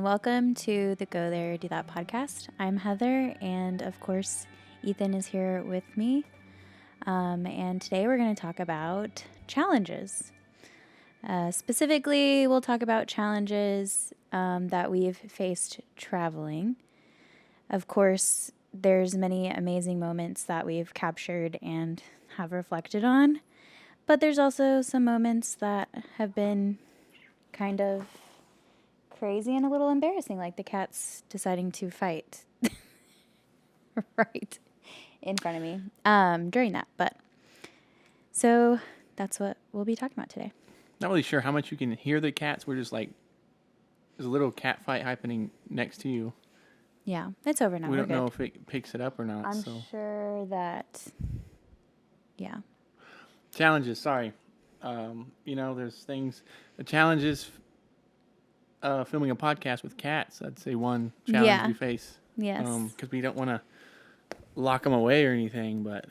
welcome to the Go There, Do That podcast. I'm Heather, and of course, Ethan is here with me. And today we're going to talk about challenges. Specifically, we'll talk about challenges that we've faced traveling. Of course, there's many amazing moments that we've captured and have reflected on, but there's also some moments that have been kind of crazy and a little embarrassing, like the cats deciding to fight right in front of me during that. But so that's what we'll be talking about today. Not really sure how much you can hear the cats. We're just like, there's a little cat fight happening next to you. Yeah, it's over now. We don't We're know good. if it picks it up or not. I'm sure that, yeah. Challenges, sorry. There's things. The challenges filming a podcast with cats. I'd say one challenge we face. Yes. Because we don't want to lock them away or anything, but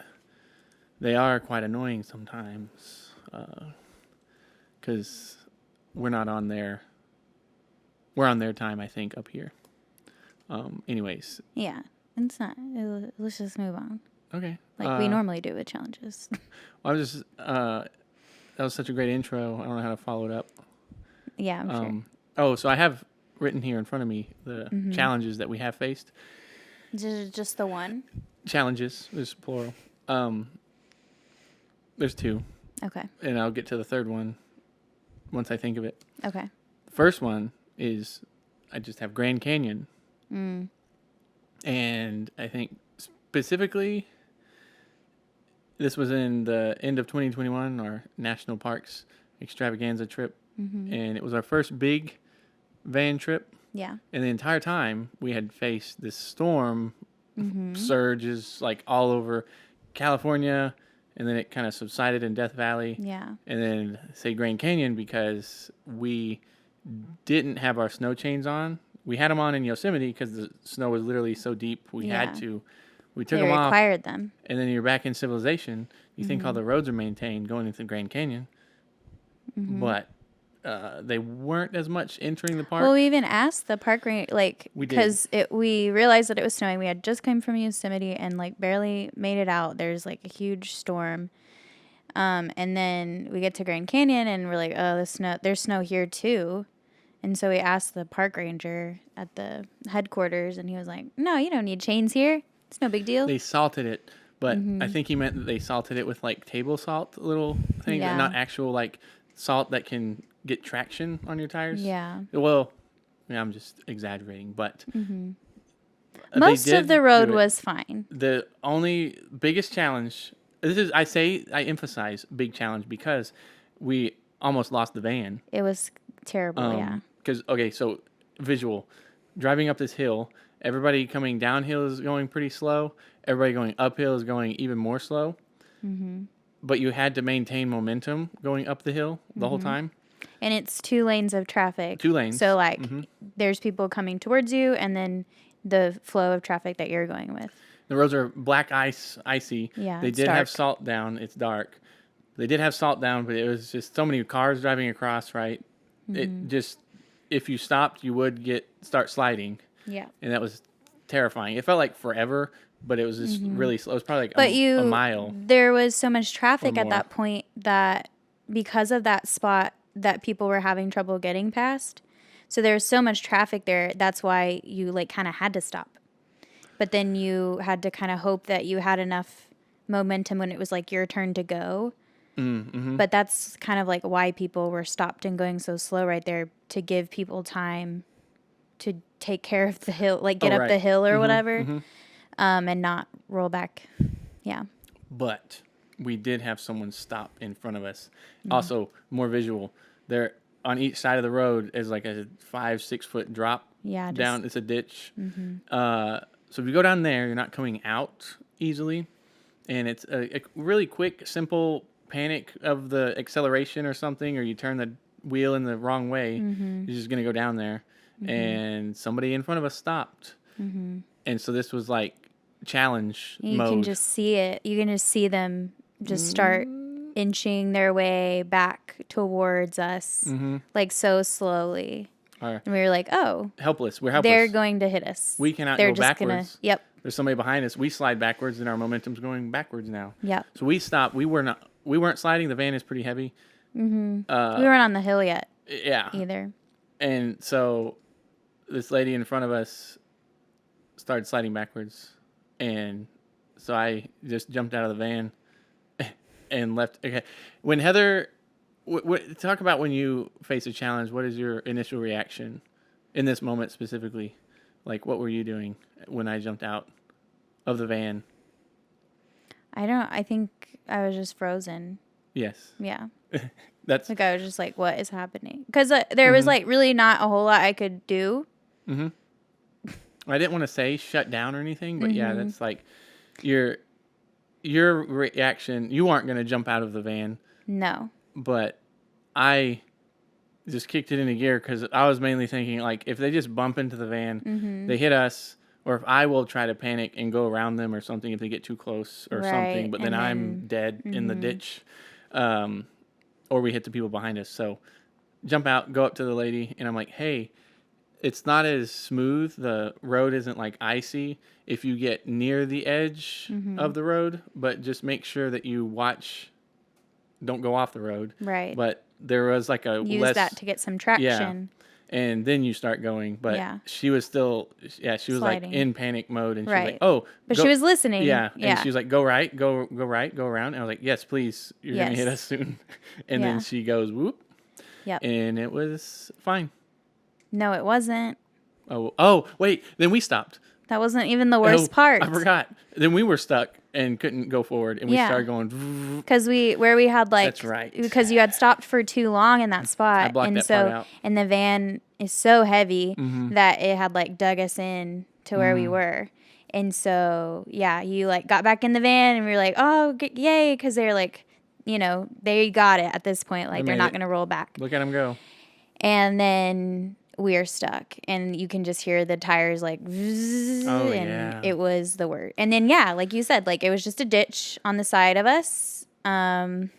they are quite annoying sometimes. Because we're not on their... We're on their time, I think, up here. Anyways. Yeah, it's not. Let's just move on. Okay. Like we normally do with challenges. I was just... that was such a great intro. I don't know how to follow it up. Yeah, I'm sure. Oh, so I have written here in front of me the challenges that we have faced. Just the one? Challenges, there's plural. There's two. Okay. And I'll get to the third one once I think of it. Okay. The first one is I just have Grand Canyon. And I think specifically this was in the end of 2021, our National Parks extravaganza trip. And it was our first big van trip. Yeah. And the entire time we had faced this storm, surges like all over California, and then it kind of subsided in Death Valley. Yeah. And then say Grand Canyon because we didn't have our snow chains on. We had them on in Yosemite because the snow was literally so deep we had to. We took them off. They required them. And then you're back in civilization. You think all the roads are maintained going into Grand Canyon. But they weren't as much entering the park. Well, we even asked the park ranger, because we realized that it was snowing. We had just come from Yosemite and barely made it out. There's a huge storm, and then we get to Grand Canyon and we're like, oh, there's snow here too, and so we asked the park ranger at the headquarters, and he was like, no, you don't need chains here. It's no big deal. They salted it, but I think he meant that they salted it with table salt, little thing, Yeah. not actual salt that can get traction on your tires. Yeah. Well, I'm just exaggerating, but Most of the road was fine. The only biggest challenge, I emphasize big challenge because we almost lost the van. It was terrible, yeah. Because, so visual, driving up this hill, everybody coming downhill is going pretty slow. Everybody going uphill is going even more slow. But you had to maintain momentum going up the hill the whole time. And it's 2 lanes of traffic. 2 lanes. So, there's people coming towards you, and then the flow of traffic that you're going with. The roads are black icy. Yeah, they it's did dark. have salt down. It's dark. They did have salt down, but it was just so many cars driving across, right? It just, if you stopped, you would start sliding. Yeah. And that was terrifying. It felt like forever, but it was just really slow. It was probably a mile. There was so much traffic at more. that point that because of that spot that people were having trouble getting past. So there was so much traffic there. That's why you kind of had to stop. But then you had to kind of hope that you had enough momentum when it was your turn to go. But that's kind of why people were stopped and going so slow right there, to give people time to take care of the hill, get up the hill or whatever, and not roll back. Yeah. But we did have someone stop in front of us. Also, more visual. There on each side of the road is a 5-6 foot drop down. It's a ditch. So if you go down there, you're not coming out easily. And it's a really quick, simple panic of the acceleration or something, or you turn the wheel in the wrong way. You're just going to go down there. And somebody in front of us stopped. And so this was challenge mode. You can just see it. You can just see them just start inching their way back towards us, so slowly. are And we were like, oh, helpless. We're helpless. they're going to hit us. We cannot they're go just backwards. Yep. There's somebody behind us. We slide backwards, and our momentum's going backwards now. Yep. So we stopped. We weren't sliding. The van is pretty heavy. Mm-hmm. We weren't on the hill yet. Yeah. Either. And so this lady in front of us started sliding backwards, and so I just jumped out of the van and left. Okay. When Heather, talk about when you face a challenge. What is your initial reaction in this moment specifically? Like, what were you doing when I jumped out of the van? I think I was just frozen. Yes. Yeah. That's like, I was just like, what is happening? Because there was like really not a whole lot I could do. Mm-hmm. I didn't want to say shut down or anything, but yeah, that's like your reaction. You aren't going to jump out of the van. No. But I just kicked it into gear because I was mainly thinking, like, if they just bump into the van, they hit us, or if I will try to panic and go around them or something if they get too close or something, but then I'm dead in the ditch, or we hit the people behind us. So jump out, go up to the lady, and I'm like, hey, it's not as smooth. The road isn't like icy if you get near the edge of the road, but just make sure that you watch, don't go off the road. Right. But there was like a use that to get some traction. Yeah. And then you start going. But she was still, she was sliding. Like in panic mode. And she was like, oh. But she was listening. Yeah. And she was like, go right, go right, go around. And I was like, yes, please. You're going to hit us soon. And then she goes, whoop. Yep. And it was fine. No, it wasn't. Oh, wait. Then we stopped. That wasn't even the worst part. I forgot. Then we were stuck and couldn't go forward, and we started going. Because we had like. That's right. Because you had stopped for too long in that spot, I blocked and that part out. And the van is so heavy that it had like dug us in to where we were, and so you like got back in the van, and we were like, oh, yay, because they're like, they got it at this point, like they're not gonna roll back. Look at them go. And then we are stuck, and you can just hear the tires like it was the word. And then like you said, like it was just a ditch on the side of us, Scary.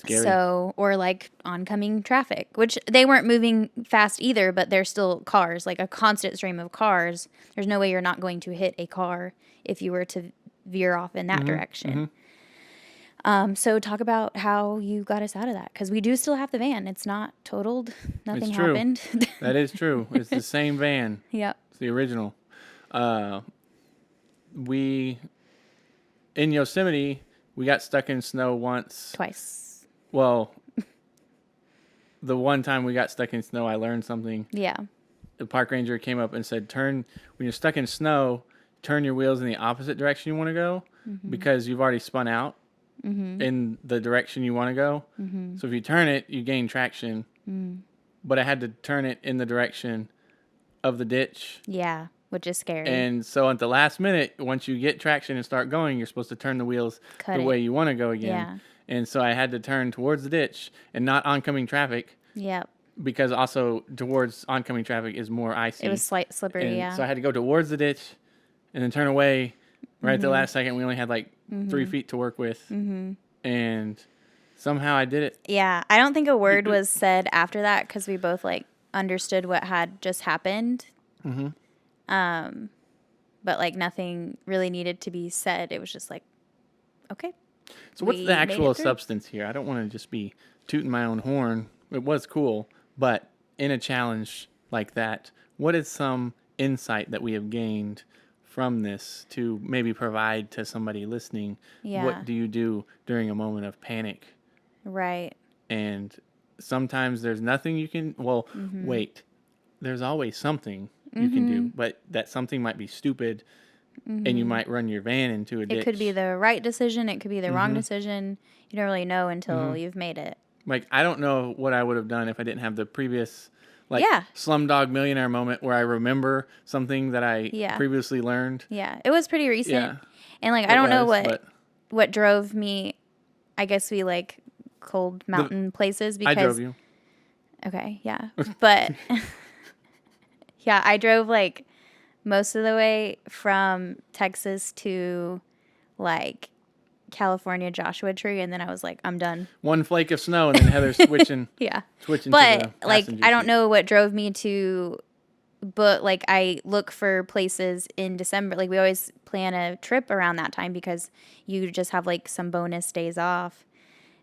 so, or like oncoming traffic, which they weren't moving fast either, but they're still cars, like a constant stream of cars. There's no way you're not going to hit a car if you were to veer off in that direction. So talk about how you got us out of that, because we do still have the van. It's not totaled. Nothing happened. That is true. It's the same van. Yep. It's the original. We in Yosemite, we got stuck in snow once. Twice. Well, the one time we got stuck in snow, I learned something. Yeah. The park ranger came up and said, when you're stuck in snow, turn your wheels in the opposite direction you want to go, because you've already spun out. In the direction you want to go. So if you turn it, you gain traction. But I had to turn it in the direction of the ditch. Yeah, which is scary. And so at the last minute, once you get traction and start going, you're supposed to turn the wheels way you want to go again. Yeah. And so I had to turn towards the ditch and not oncoming traffic. Yep. Because also towards oncoming traffic is more icy. It was slight slippery, and so I had to go towards the ditch and then turn away. Right at the last second, we only had like 3 feet to work with. And somehow I did it. Yeah. I don't think a word was said after that, because we both like understood what had just happened. But like nothing really needed to be said. It was just like, okay. So what's the actual substance here? I don't want to just be tooting my own horn. It was cool. But in a challenge like that, what is some insight that we have gained from this to maybe provide to somebody listening? What do you do during a moment of panic? Right. And sometimes there's nothing you can, wait, there's always something you can do, but that something might be stupid and you might run your van into a ditch. It could be the right decision. It could be the wrong decision. You don't really know until you've made it. Like, I don't know what I would have done if I didn't have the previous Slumdog Millionaire moment where I remember something that I previously learned. Yeah, it was pretty recent. Yeah. And like, I don't know what drove me. I guess we like cold mountain places because I drove you. Okay, yeah. But I drove like most of the way from Texas to like California Joshua tree, and then I was like, I'm done. One flake of snow, and then Heather's switching. Yeah. Switching But to the like, passenger I don't seat. know what drove me to, but like, I look for places in December. Like, we always plan a trip around that time because you just have like some bonus days off.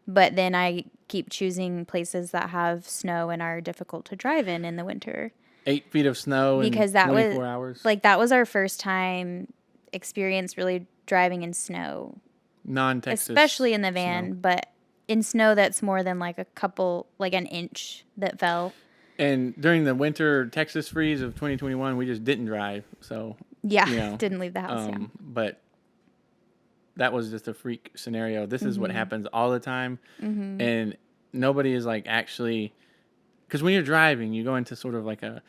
But then I keep choosing places that have snow and are difficult to drive in the winter. 8 feet of snow in Because that 24 was hours. like, that was our first time experience really driving in snow, Non-Texas. especially in the snow. van, but in snow that's more than like an inch that fell. And during the winter Texas freeze of 2021, we just didn't drive. So, Yeah, didn't leave the house. But that was just a freak scenario. This is what happens all the time. And nobody is like actually, because when you're driving, you go into sort of like a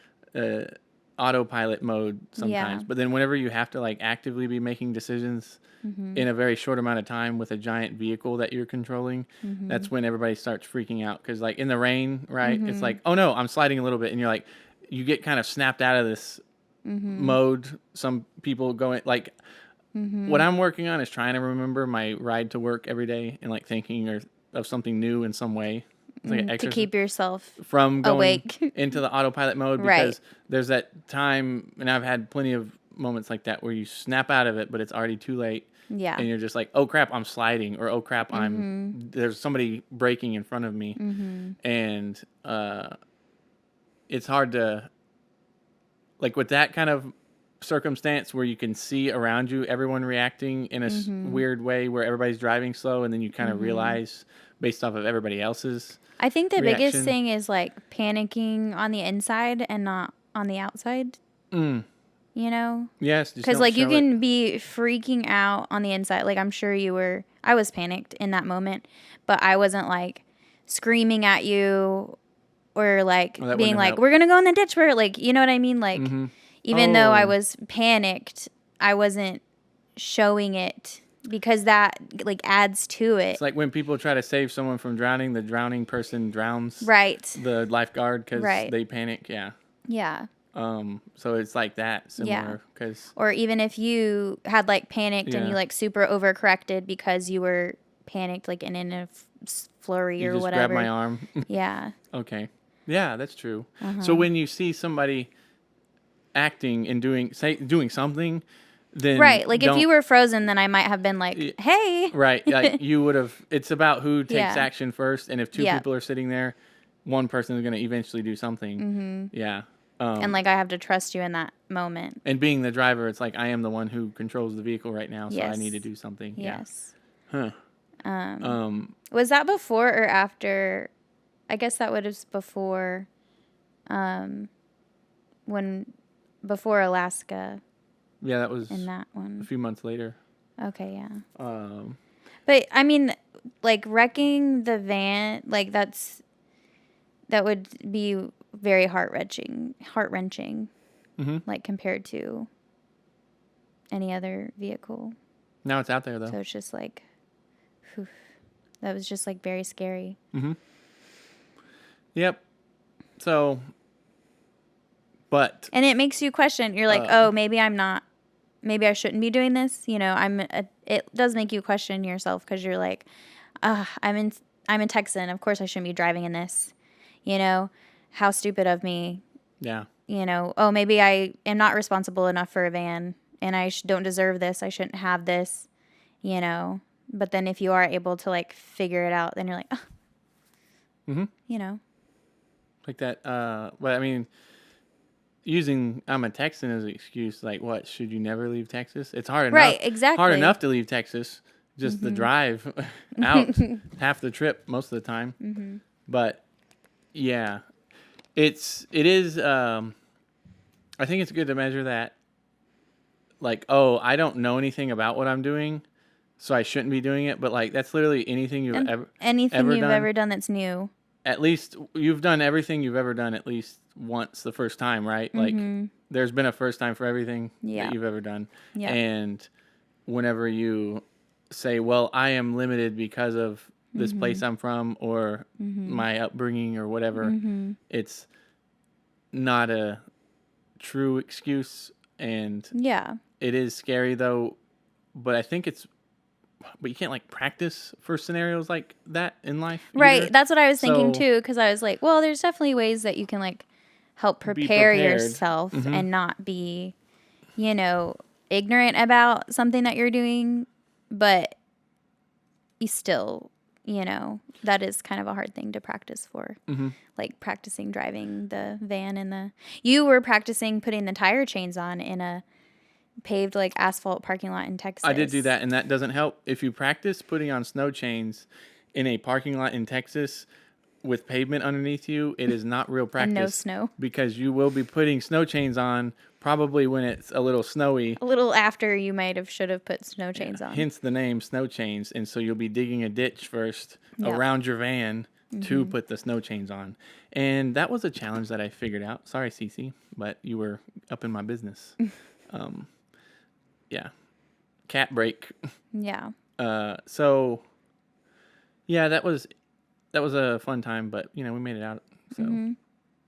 autopilot mode sometimes. Yeah. But then whenever you have to like actively be making decisions in a very short amount of time with a giant vehicle that you're controlling, that's when everybody starts freaking out. Because like in the rain, right? It's like, oh no, I'm sliding a little bit. And you're like, you get kind of snapped out of this mode. Some people go in, like, what I'm working on is trying to remember my ride to work every day and like thinking of something new in some way. It's like To keep yourself from going awake. into the autopilot mode, because there's that time, and I've had plenty of moments like that where you snap out of it, but it's already too late. Yeah. And you're just like, oh crap, I'm sliding, or oh crap, there's somebody braking in front of me. And it's hard to, like, with that kind of circumstance where you can see around you everyone reacting in a weird way where everybody's driving slow, and then you kind of realize based off of everybody else's I think the reaction. biggest thing is like panicking on the inside and not on the outside. You know? Yes. Because like you can be freaking out on the inside. Like I'm sure you were. I was panicked in that moment, but I wasn't like screaming at you or like being like, we're going to go in the ditch. We're like, you know what I mean? Like even though I was panicked, I wasn't showing it. Because that like adds to it. It's like when people try to save someone from drowning, the drowning person drowns the lifeguard because they panic. Yeah. Yeah. So it's like that, similar. Cause, or even if you had like panicked and you like super overcorrected because you were panicked, like in a flurry or whatever. Grab my arm. Yeah. Okay. Yeah, that's true. So when you see somebody acting and doing something, then like if you were frozen, then I might have been like, hey. Right. Like you would have, it's about who takes action first. And if two people are sitting there, one person is going to eventually do something. Yeah. And like I have to trust you in that moment. And being the driver, it's like I am the one who controls the vehicle right now, so I need to do something. Yes. Yeah. Was that before or after? I guess that would have before, before Alaska. Yeah, that was in that one. A few months later. Okay, yeah. But I mean, like wrecking the van, like that would be very heart-wrenching, like compared to any other vehicle. Now it's out there though. So it's just like, whew, that was just like very scary. Yep. So, but. And it makes you question. You're like, oh, maybe I shouldn't be doing this. You know, it does make you question yourself because you're like, I'm in Texan. Of course I shouldn't be driving in this. You know, how stupid of me. Yeah. You know, oh, maybe I am not responsible enough for a van and I don't deserve this. I shouldn't have this, you know. But then if you are able to like figure it out, then you're like, oh, you know. Like that. But I mean, using I'm a Texan as an excuse, like what? Should you never leave Texas? It's hard enough. Right, exactly. Hard enough to leave Texas. Just the drive out half the trip most of the time. But yeah, it is. I think it's good to measure that. Like, oh, I don't know anything about what I'm doing, so I shouldn't be doing it. But like, that's literally anything you've ever done that's new. At least you've done everything you've ever done at least once the first time, right? Like there's been a first time for everything that you've ever done. Yeah. And whenever you say, well, I am limited because of this place I'm from or my upbringing or whatever, it's not a true excuse. And it is scary though, but I think it's but you can't like practice for scenarios like that in life. Right. Either. That's what I was thinking So, too, because I was like, well, there's definitely ways that you can like help be prepare prepared. yourself Mm-hmm. and not be, you know, ignorant about something that you're doing, but you still, you know, that is kind of a hard thing to practice for. Mm-hmm. Like practicing driving the van in the. You were practicing putting the tire chains on in a paved like asphalt parking lot in Texas. I did do that, and that doesn't help. If you practice putting on snow chains in a parking lot in Texas with pavement underneath you, it is not real practice. And no snow. Because you will be putting snow chains on probably when it's a little snowy. A little after you should have put snow chains on. Hence the name snow chains. And so you'll be digging a ditch first Yep. around your van to put the snow chains on. And that was a challenge that I figured out. Sorry, Cece, but you were up in my business. Yeah. Cat break. Yeah. So yeah, that was a fun time, but we made it out. So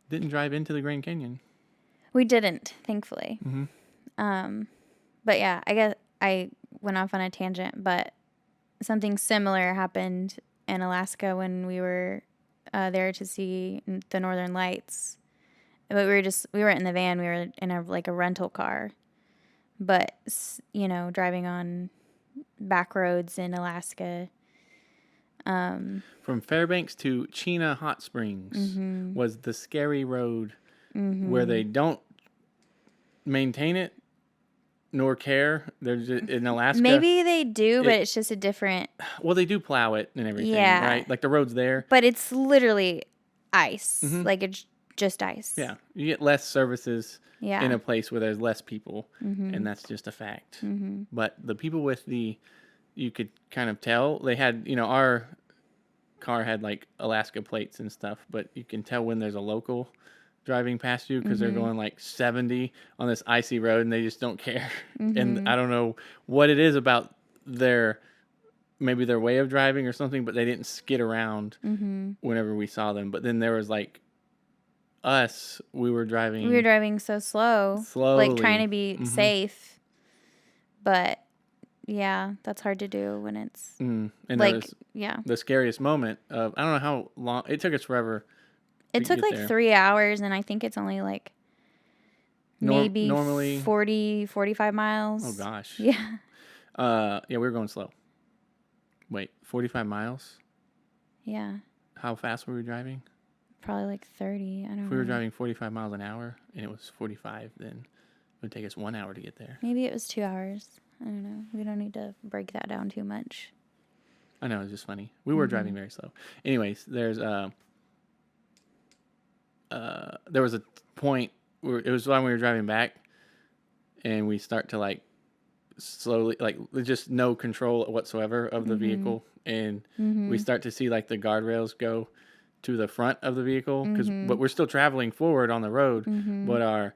didn't drive into the Grand Canyon. We didn't, thankfully. Mm-hmm. But yeah, I guess I went off on a tangent, but something similar happened in Alaska when we were there to see the Northern Lights. But we weren't in the van. We were in a rental car. But, driving on back roads in Alaska. From Fairbanks to Chena Hot Springs was the scary road where they don't maintain it nor care. They're just, in Alaska. Maybe they do, but it's just a different. Well, they do plow it and everything, Yeah. right? Like the road's there. But it's literally ice. Like it's just ice. Yeah. You get less services Yeah. in a place where there's less people, and that's just a fact. But the people with you could kind of tell, they had, our car had like Alaska plates and stuff, but you can tell when there's a local driving past you because they're going like 70 on this icy road and they just don't care. And I don't know what it is about maybe their way of driving or something, but they didn't skid around whenever we saw them. But then there was like us, we were driving so slowly, like trying to be safe. But yeah, that's hard to do when it's and like the scariest moment of, I don't know how long it took us forever. It took like 3 hours, and I think it's only like maybe normally 45 miles. Oh gosh. Yeah. Yeah, we were going slow. Wait, 45 miles? Yeah. How fast were we driving? Probably like 30. I don't know. If we were driving 45 miles an hour and it was 45, then it would take us 1 hour to get there. Maybe it was 2 hours. I don't know. We don't need to break that down too much. I know, it's just funny. We were driving very slow. Anyways, there was a point where it was when we were driving back and we start to like slowly, like just no control whatsoever of the vehicle. And we start to see like the guardrails go to the front of the vehicle but we're still traveling forward on the road, but our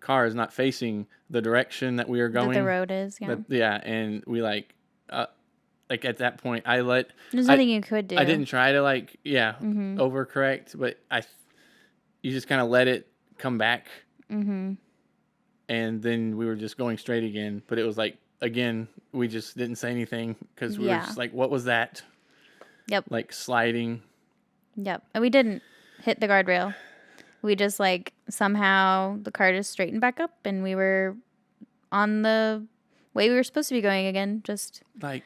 car is not facing the direction that we are going. That the road is, yeah. And we like at that point, there's nothing you could do. I didn't try to overcorrect, but you just kind of let it come back. And then we were just going straight again. But it was like, again, we just didn't say anything because we were just like, what was that? Yep. Like sliding. Yep. And we didn't hit the guardrail. We just somehow the car just straightened back up and we were on the way we were supposed to be going again. Just like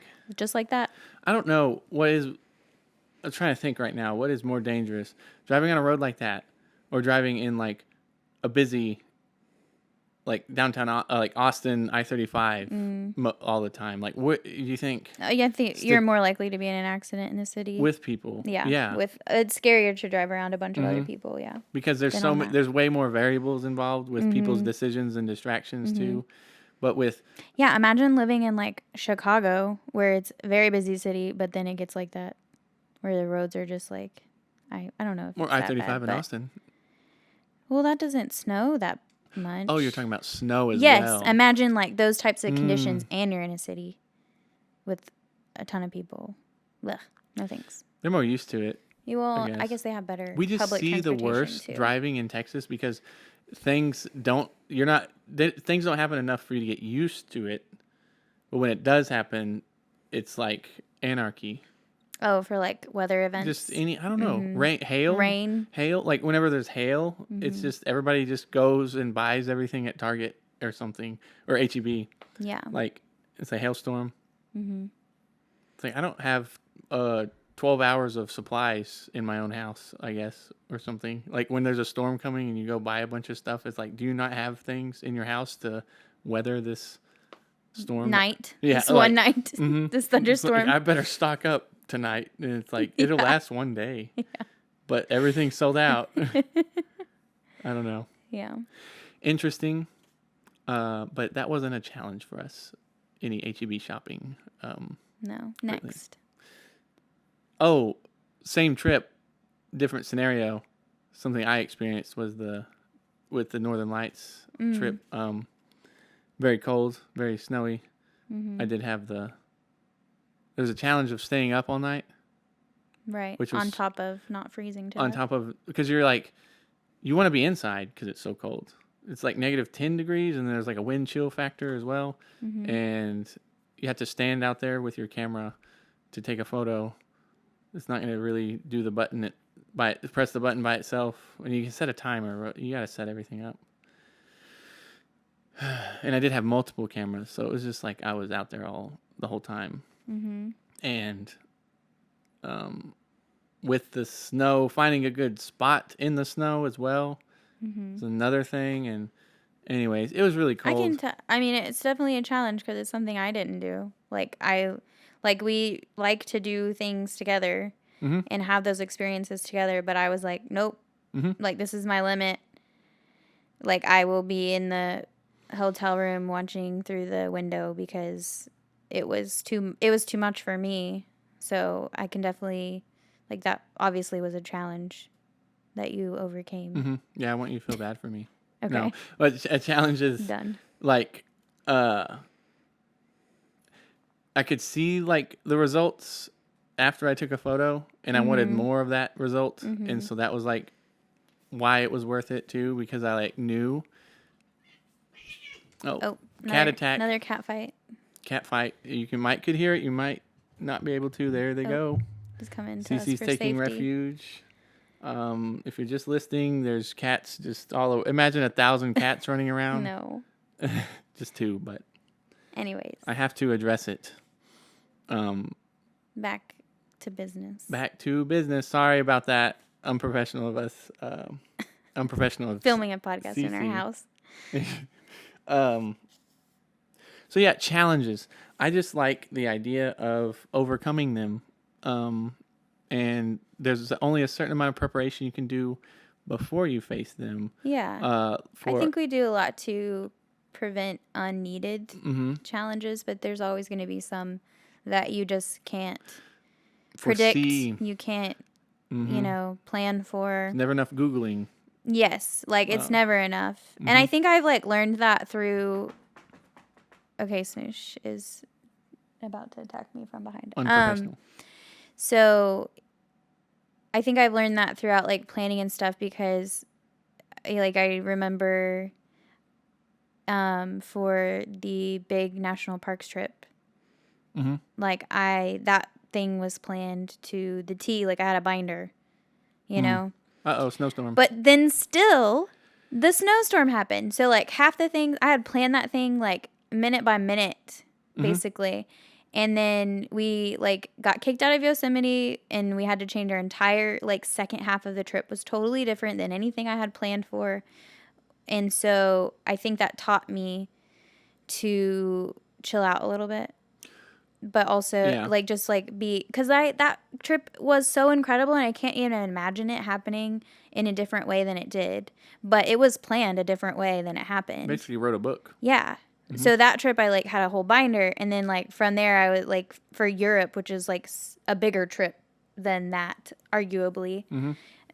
that. I don't know I'm trying to think right now. What is more dangerous? Driving on a road like that or driving in like a busy, like downtown, like Austin, I-35 all the time? Like, what do you think? Yeah, I think you're more likely to be in an accident in the city. With people. Yeah. It's scarier to drive around a bunch of other people, yeah. Because there's there's way more variables involved with people's decisions and distractions too. But yeah, imagine living in like Chicago where it's a very busy city, but then it gets like that where the roads are just like, I don't know. Or I-35 in Austin. Well, that doesn't snow that much. Oh, you're talking about snow as well. Yes, imagine like those types of conditions and you're in a city with a ton of people. Ugh, no thanks. They're more used to it. I guess they have better We just public see the worst too. driving in Texas because things don't happen enough for you to get used to it. But when it does happen, it's like anarchy. Oh, for like weather events. Just I don't know, rain, hail. Like whenever there's hail, it's just everybody just goes and buys everything at Target or something or HEB. Yeah. Like it's a hailstorm. It's like I don't have 12 hours of supplies in my own house, I guess, or something. Like when there's a storm coming and you go buy a bunch of stuff, it's like, do you not have things in your house to weather this storm? Night. Yeah, this one night. This thunderstorm. Like, I better stock up tonight. And it's like, it'll last one day. Yeah. But everything's sold out. I don't know. Yeah. Interesting. But that wasn't a challenge for us. Any HEB shopping. No. Next. Oh, same trip, different scenario. Something I experienced was with the Northern Lights trip. Very cold, very snowy. I did have there was a challenge of staying up all night. Right. Which was on top of not freezing to on top of, because you're like, you want to be inside because it's so cold. It's like negative 10 degrees and there's like a wind chill factor as well. And you have to stand out there with your camera to take a photo. It's not going to really do the button press the button by itself. And you can set a timer. You got to set everything up. And I did have multiple cameras, so it was just like I was out there the whole time. And with the snow, finding a good spot in the snow as well is another thing. And anyways, it was really cold. I mean, it's definitely a challenge because it's something I didn't do. We like to do things together and have those experiences together, but I was like, nope. Like, this is my limit. Like, I will be in the hotel room watching through the window because it was too much for me. So I can definitely, like, that obviously was a challenge that you overcame. Yeah, I want you to feel bad for me. Okay. No, but a challenge is done. Like, I could see like the results after I took a photo, and I wanted more of that result, and so that was like why it was worth it too, because I like knew. Cat attack! Another cat fight. Cat fight. You could hear it. You might not be able to. There they go. Just come in to us Cece's for taking safety. refuge. If you're just listening, there's cats just all over. Imagine 1,000 cats running around. No. Just 2, but. Anyways. I have to address it. Back to business. Back to business. Sorry about that. Unprofessional of us. Unprofessional of filming a podcast in our house. So yeah, challenges. I just like the idea of overcoming them. And there's only a certain amount of preparation you can do before you face them. Yeah. I think we do a lot to prevent unneeded challenges, but there's always going to be some that you just can't predict. You can't, plan for. Never enough Googling. Yes. Like, it's never enough. And I think I've, like, learned that through... Okay, Smoosh is about to attack me from behind. Unprofessional. So I think I've learned that throughout, like, planning and stuff because, like, I remember for the big national parks trip, like, that thing was planned to the T. Like, I had a binder, you know? Uh-oh, snowstorm. But then still, the snowstorm happened. So, like, half the things, I had planned that thing, like, minute by minute, basically. And then we, like, got kicked out of Yosemite, and we had to change our entire, like, second half of the trip was totally different than anything I had planned for. And so I think that taught me to chill out a little bit. But also, like, just, like, because that trip was so incredible, and I can't even imagine it happening in a different way than it did. But it was planned a different way than it happened. Basically wrote a book. Yeah. So that trip, I, like, had a whole binder, and then, like, from there, I was, like, for Europe, which is, like, a bigger trip than that, arguably.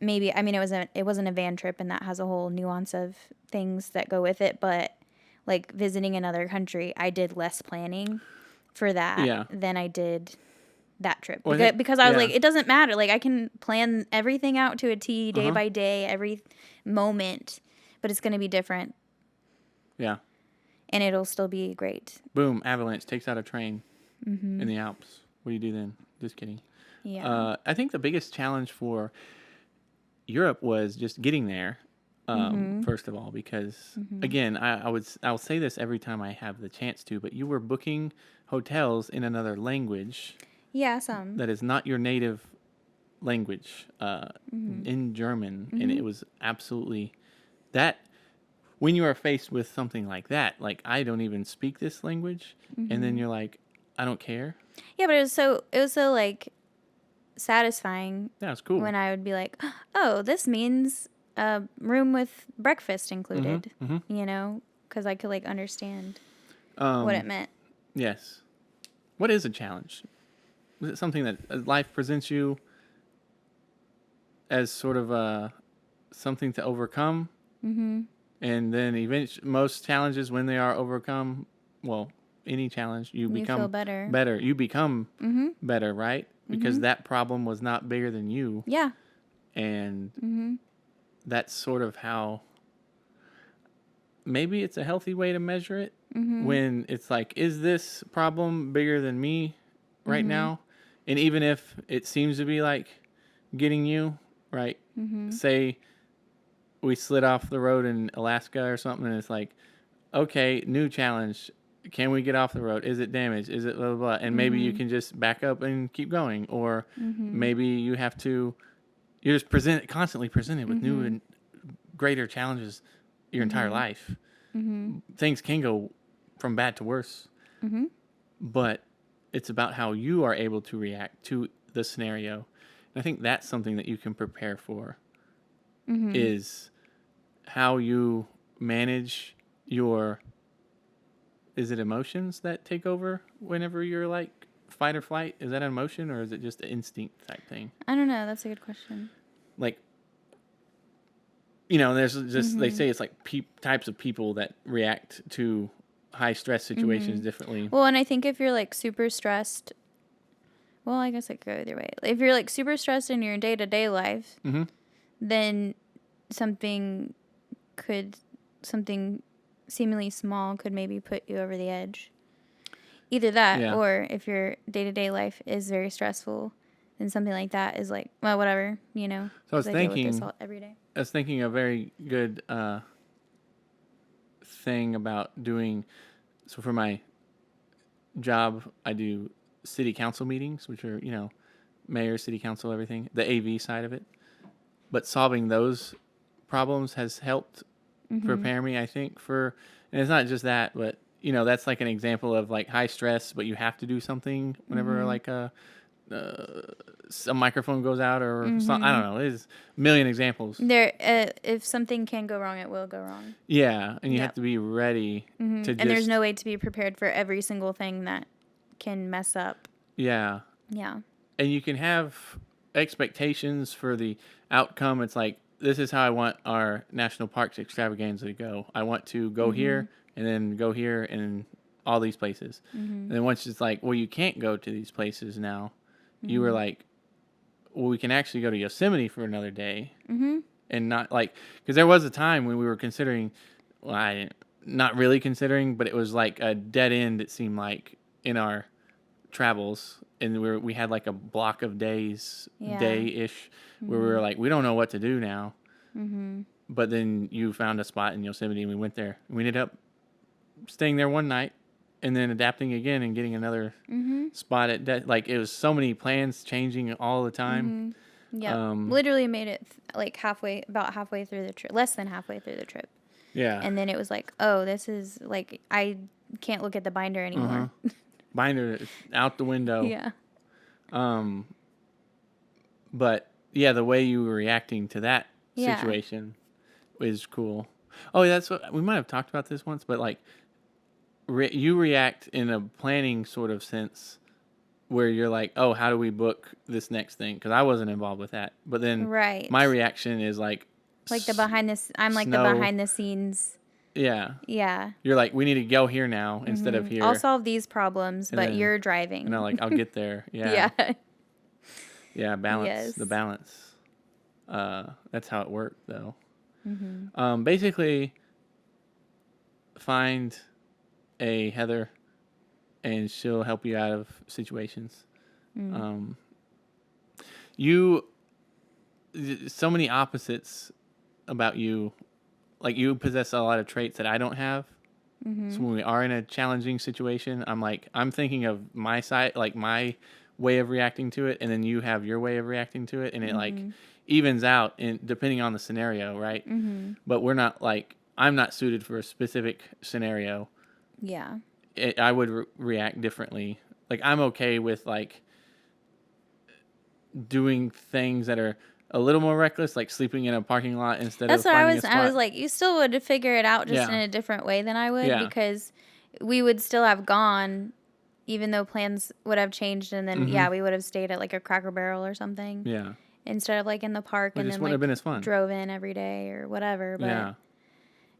Maybe, I mean, it wasn't a van trip, and that has a whole nuance of things that go with it, but, like, visiting another country, I did less planning for that than I did that trip. Well, because I was like, it doesn't matter. Like, I can plan everything out to a T, day by day, every moment, but it's going to be different. Yeah. And it'll still be great. Boom, avalanche takes out a train. in the Alps. What do you do then? Just kidding. Yeah. I think the biggest challenge for Europe was just getting there. First of all, because again, I'll say this every time I have the chance to, but you were booking hotels in another language. Yeah, some. That is not your native language, in German, and it was absolutely that. When you are faced with something like that, like I don't even speak this language, and then you're like, I don't care. Yeah, but it was so like satisfying. Yeah, it's cool. When I would be like, oh, this means a room with breakfast included. You know, because I could like understand what it meant. Yes. What is a challenge? Is it something that life presents you as sort of something to overcome? And then eventually, most challenges, when they are overcome, well, any challenge, you become feel better. Better. You become better, right? Because that problem was not bigger than you. Yeah. And that's sort of how maybe it's a healthy way to measure it. When it's like, is this problem bigger than me right now? And even if it seems to be like getting you, right? Say we slid off the road in Alaska or something, and it's like, okay, new challenge. Can we get off the road? Is it damaged? Is it blah, blah, blah? And maybe you can just back up and keep going. Or maybe you have to, you're just constantly presented with new and greater challenges your entire life. Things can go from bad to worse. But it's about how you are able to react to the scenario. And I think that's something that you can prepare for, is how you manage your, is it emotions that take over whenever you're like fight or flight? Is that an emotion, or is it just an instinct type thing? I don't know. That's a good question. Like, there's just, they say it's like types of people that react to high stress situations differently. Well, and I think if you're like super stressed, well, I guess it could go either way. If you're like super stressed in your day-to-day life, then something seemingly small could maybe put you over the edge. Either that, or if your day-to-day life is very stressful, then something like that is like, well, whatever, So I was thinking, deal with this every day. I was thinking a very good thing about doing. So for my job, I do city council meetings, which are, mayor, city council, everything, the AV side of it. But solving those problems has helped prepare me, I think, for, and it's not just that, but, that's like an example of like high stress, but you have to do something whenever like a microphone goes out or something. I don't know. There's a million examples. If something can go wrong, it will go wrong. Yeah, and you have to be ready to and there's no way to be prepared for every single thing that can mess up. Yeah. Yeah. And you can have expectations for the outcome. It's like, this is how I want our national parks extravaganza to go. I want to go here and then go here and all these places. And then once it's like, well, you can't go to these places now. You were like, well, we can actually go to Yosemite for another day. And not like, because there was a time when we were considering, well, not really considering, but it was like a dead end, it seemed like, in our travels. And we had like a block of days, day-ish, where we were like, we don't know what to do now. But then you found a spot in Yosemite and we went there. We ended up staying there one night and then adapting again and getting another spot at that. Like, it was so many plans changing all the time. Yeah. Literally made it like about halfway through the trip, less than halfway through the trip. Yeah. And then it was like, oh, this is like, I can't look at the binder anymore. Binder is out the window. Yeah. But yeah, the way you were reacting to that situation is cool. Oh, that's what we might have talked about this once, but like you react in a planning sort of sense where you're like, oh, how do we book this next thing? Because I wasn't involved with that. But then my reaction is like the behind this. I'm like the behind the scenes. Yeah. Yeah. You're like, we need to go here now instead of here. I'll solve these problems, but then, you're driving. And I'm like, I'll get there. Yeah. Yeah. Yeah. Balance. Yes. The balance. That's how it worked, though. Basically, find a Heather and she'll help you out of situations. Mm. You, so many opposites about you. Like, you possess a lot of traits that I don't have. Mm-hmm. So when we are in a challenging situation, I'm thinking of my side, like my way of reacting to it, and then you have your way of reacting to it, and it like evens out in depending on the scenario, right? Mm-hmm. But we're not like, I'm not suited for a specific scenario. Yeah. I would react differently. Like, I'm okay with like doing things that are a little more reckless, like sleeping in a parking lot instead That's of what I finding a was. I was spot. like, you still would figure it out just in Yeah. a different way than I would, Yeah. because we would still have gone, even though plans would have changed, and then Mm-hmm. we would have stayed at like a Cracker Barrel or something Yeah. instead of like in the park, It and just then wouldn't have been like as fun. drove in every day or whatever. But Yeah.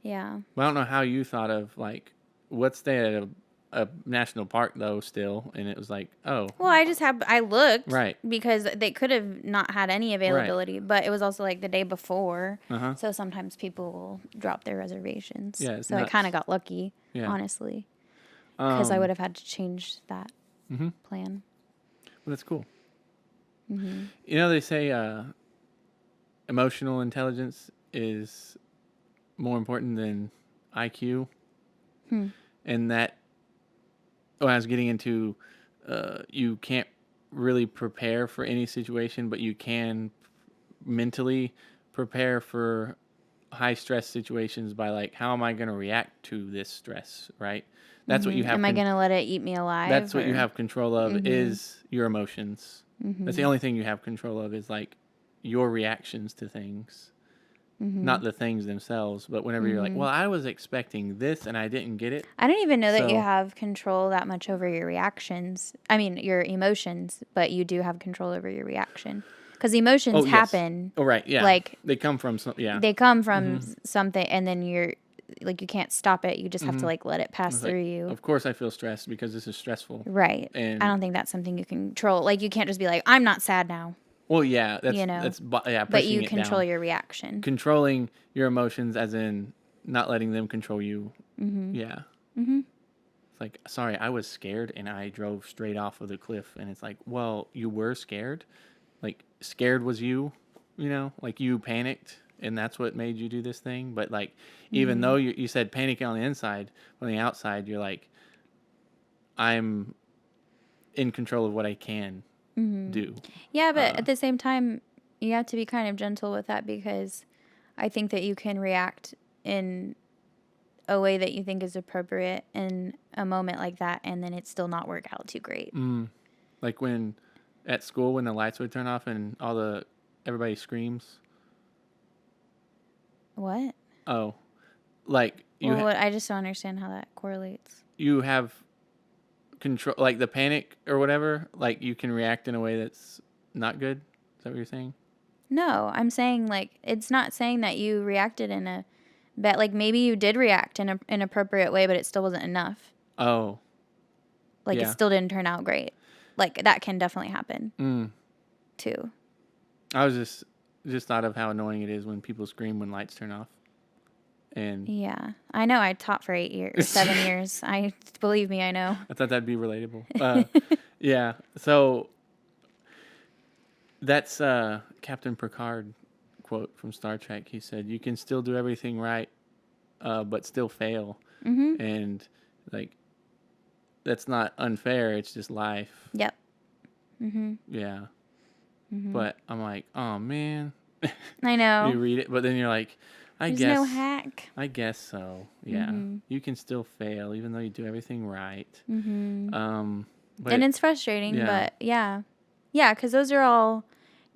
yeah. Well, I don't know how you thought of like, let's stay at a national park though still, and it was like, oh, Well, I looked, right, because they could have not had any right, availability, but it was also like the day before. uh-huh, So sometimes people will drop their reservations. yeah, it's So I kind nuts, of got lucky, yeah, honestly, because I would have had to change that mm-hmm. plan. Well, that's cool. Mm-hmm. You know, they say emotional intelligence is more important than IQ, and that when I was getting into, you can't really prepare for any situation, but you can mentally prepare for high stress situations by like, how am I going to react to this stress, right? That's what you have. Am I going to let it eat me alive? That's what you or? have control of is your emotions. That's the only thing you have control of is like your reactions to things, not the things themselves. But whenever you're like, well, I was expecting this and I didn't get it. I don't even know that you So- have control that much over your reactions. I mean, your emotions, but you do have control over your reaction. Because emotions Oh, yes. happen. Oh, right. Yeah. Like, they come from some, yeah. they come from something, and then you're like, you can't stop it. You just have to like let it pass It's through like, you. of course I feel stressed because this is stressful. Right. And I don't think that's something you can control. Like, you can't just be like, I'm not sad now. well, yeah, that's You know, that's yeah, but pushing you it control down. your reaction. Controlling your emotions, as in not letting them control you. Yeah. It's like, sorry, I was scared and I drove straight off of the cliff, and it's like, well, you were scared. Like, scared was you, like you panicked, and that's what made you do this thing. But like, even though you said panicking on the inside, on the outside, you're like, I'm in control of what I can do. Yeah, but at the same time, you have to be kind of gentle with that, because I think that you can react in a way that you think is appropriate in a moment like that, and then it still not work out too great. Like when at school, when the lights would turn off and everybody screams. What? Oh, like Well, I just don't understand how that correlates. you have control, like the panic or whatever, like you can react in a way that's not good. Is that what you're saying? No, I'm saying, like, it's not saying that you reacted in a bad, like, maybe you did react in an appropriate way, but it still wasn't enough. Oh, Like, yeah. it still didn't turn out great. Like, that can definitely happen too. I was just thought of how annoying it is when people scream when lights turn off. And Yeah, I know. I taught for 8 years, 7 years. Believe me, I know. I thought that'd be relatable. Yeah. So that's Captain Picard quote from Star Trek. He said, "You can still do everything right, but still fail." And like, that's not unfair. It's just life. Yep. Yeah. But I'm like, oh man. I know. You read it, but then you're like, There's no hack. I guess so. Yeah. You can still fail even though you do everything right. But And it's frustrating, yeah. but yeah. Yeah, because those are all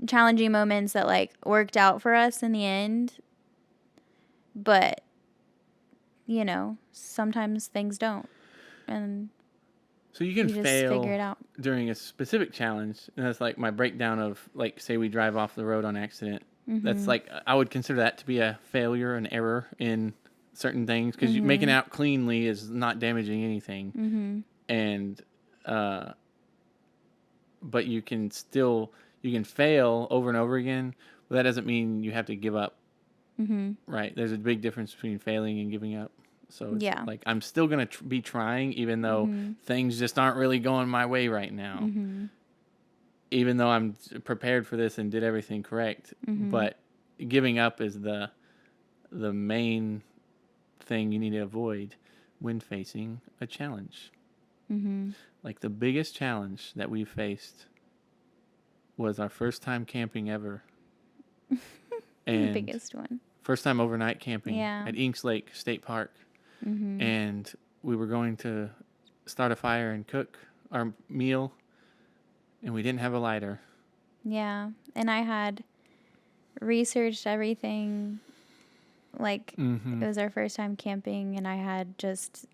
challenging moments that, like, worked out for us in the end. But, sometimes things don't. And so you can you just fail figure it out. during a specific challenge, and that's like my breakdown of, like, say we drive off the road on accident. That's like, I would consider that to be a failure, an error in certain things, because making out cleanly is not damaging anything. And but you can fail over and over again, but that doesn't mean you have to give up. Right? There's a big difference between failing and giving up. So it's like I'm still going to be trying, even though things just aren't really going my way right now. Even though I'm prepared for this and did everything correct. But giving up is the main thing you need to avoid when facing a challenge. Like the biggest challenge that we faced was our first time camping ever. And the biggest one. First time overnight camping at Inks Lake State Park. And we were going to start a fire and cook our meal, and we didn't have a lighter. Yeah, and I had researched everything. Like, it was our first time camping, and I had just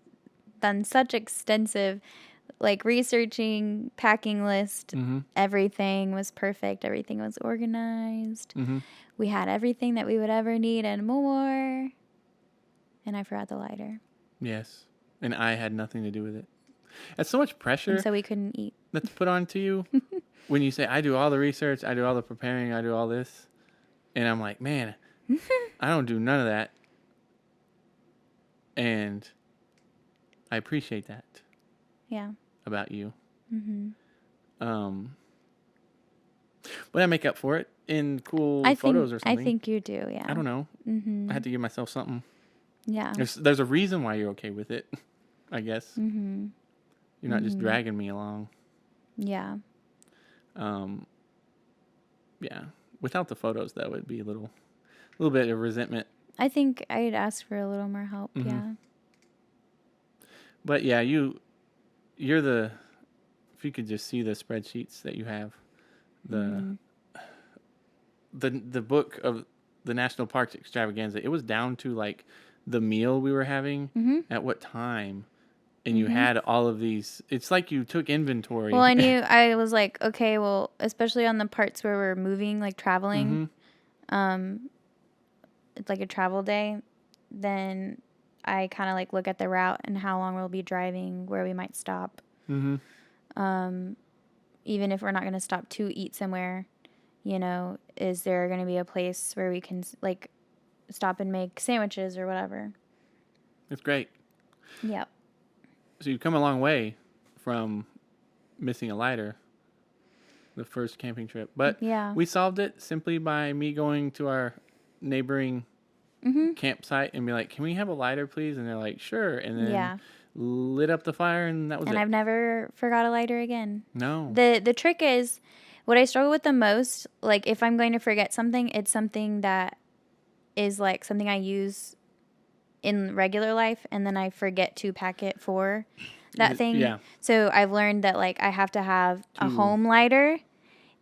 done such extensive, like, researching, packing list. Everything was perfect. Everything was organized. We had everything that we would ever need and more. And I forgot the lighter. Yes. And I had nothing to do with it. That's so much pressure. And so we couldn't eat. That's put onto you when you say, I do all the research, I do all the preparing, I do all this. And I'm like, man, I don't do none of that. And I appreciate that. Yeah. About you. But I make up for it in cool photos or something. I think you do, yeah. I don't know. I had to give myself something. Yeah. There's a reason why you're okay with it, I guess. You're not just dragging me along. Yeah. Yeah. Without the photos, though, it'd be a little bit of resentment. I think I'd ask for a little more help, yeah. But yeah, you're the, if you could just see the spreadsheets that you have, the book of the National Parks Extravaganza, it was down to like the meal we were having at what time. And you had all of these, it's like you took inventory. Well, I was like, okay, well, especially on the parts where we're moving, like traveling, it's like a travel day, then I kind of like look at the route and how long we'll be driving, where we might stop. Even if we're not going to stop to eat somewhere, is there going to be a place where we can like stop and make sandwiches or whatever? It's great. Yep. So you've come a long way from missing a lighter the first camping trip. But we solved it simply by me going to our neighboring campsite and be like, can we have a lighter, please? And they're like, sure. And then lit up the fire, and that was it. And I've never forgot a lighter again. No. The trick is, what I struggle with the most, like if I'm going to forget something, it's something that is like something I use in regular life, and then I forget to pack it for that thing. Yeah. So I've learned that like I have to have a home lighter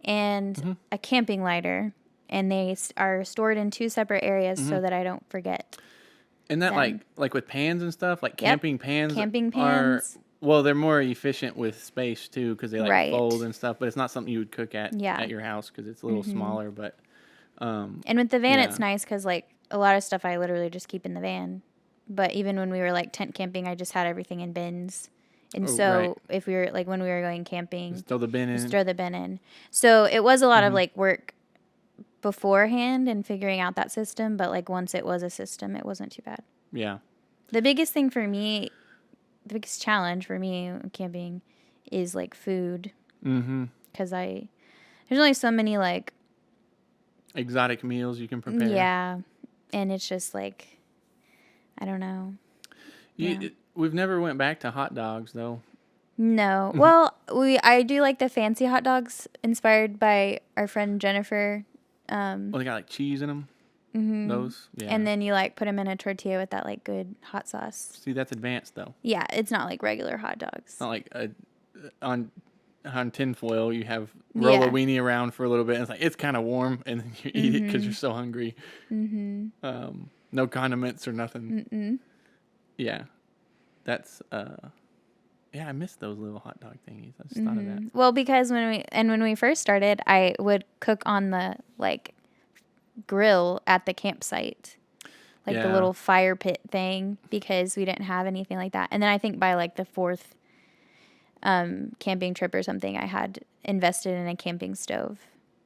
and a camping lighter, and they are stored in two separate areas so that I don't forget. And that like with pans and stuff, like camping pans. They're more efficient with space too, because they fold and stuff. But it's not something you would cook at your house because it's a little smaller. But and with the van, it's nice because like a lot of stuff I literally just keep in the van. But even when we were like tent camping, I just had everything in bins. And if we were like when we were going camping, just throw the bin in. So it was a lot of like work beforehand and figuring out that system. But like once it was a system, it wasn't too bad. Yeah. The biggest thing for me, the biggest challenge for me camping is like food. Because there's only so many like exotic meals you can prepare. Yeah. And it's just like, I don't know. We've never went back to hot dogs though. No. Well, I do like the fancy hot dogs inspired by our friend Jennifer. They got like cheese in them. Those. Yeah. And then you like put them in a tortilla with that like good hot sauce. See, that's advanced though. Yeah, it's not like regular hot dogs. It's not like on tinfoil you have roll a weenie around for a little bit and it's like it's kind of warm and then you eat it because you're so hungry. No condiments or nothing. Yeah, that's I miss those little hot dog thingies. I just thought of that. Well, because when we first started, I would cook on the like grill at the campsite, like the little fire pit thing, because we didn't have anything like that. And then I think by like the fourth camping trip or something, I had invested in a camping stove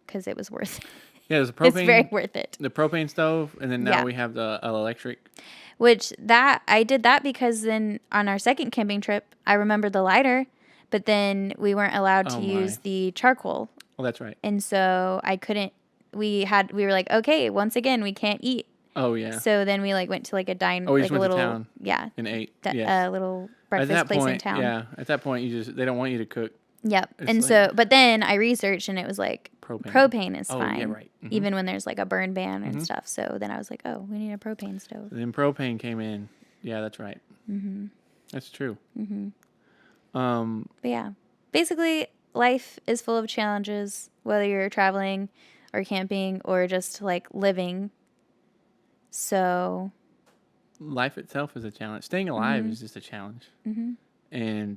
because it was worth it. Yeah, there's a It's very propane, worth it. the propane stove, and then now Yeah. we have the electric. Which that I did that because then on our second camping trip, I remembered the lighter, but then we weren't allowed to Oh use my. the charcoal. Oh, that's right. And so I couldn't we were like, okay, once again, we can't eat. Oh yeah. So then we like went to like a Oh, we just like a went to little, town yeah, and ate. Yes. little At breakfast that place in point, town. yeah. At that point, they don't want you to cook. Yep. It's And like so, but then I researched and it was like propane. propane is Oh yeah, fine, right. Mm-hmm. even when there's like a burn ban and Mm-hmm. stuff. So then I was like, oh, we need a propane stove. Then propane came in. Yeah, that's right. Mm-hmm. That's true. Mm-hmm. But yeah, basically, life is full of challenges, whether you're traveling or camping or just like living. So, life itself is a challenge. Staying alive is just a challenge. mm-hmm. And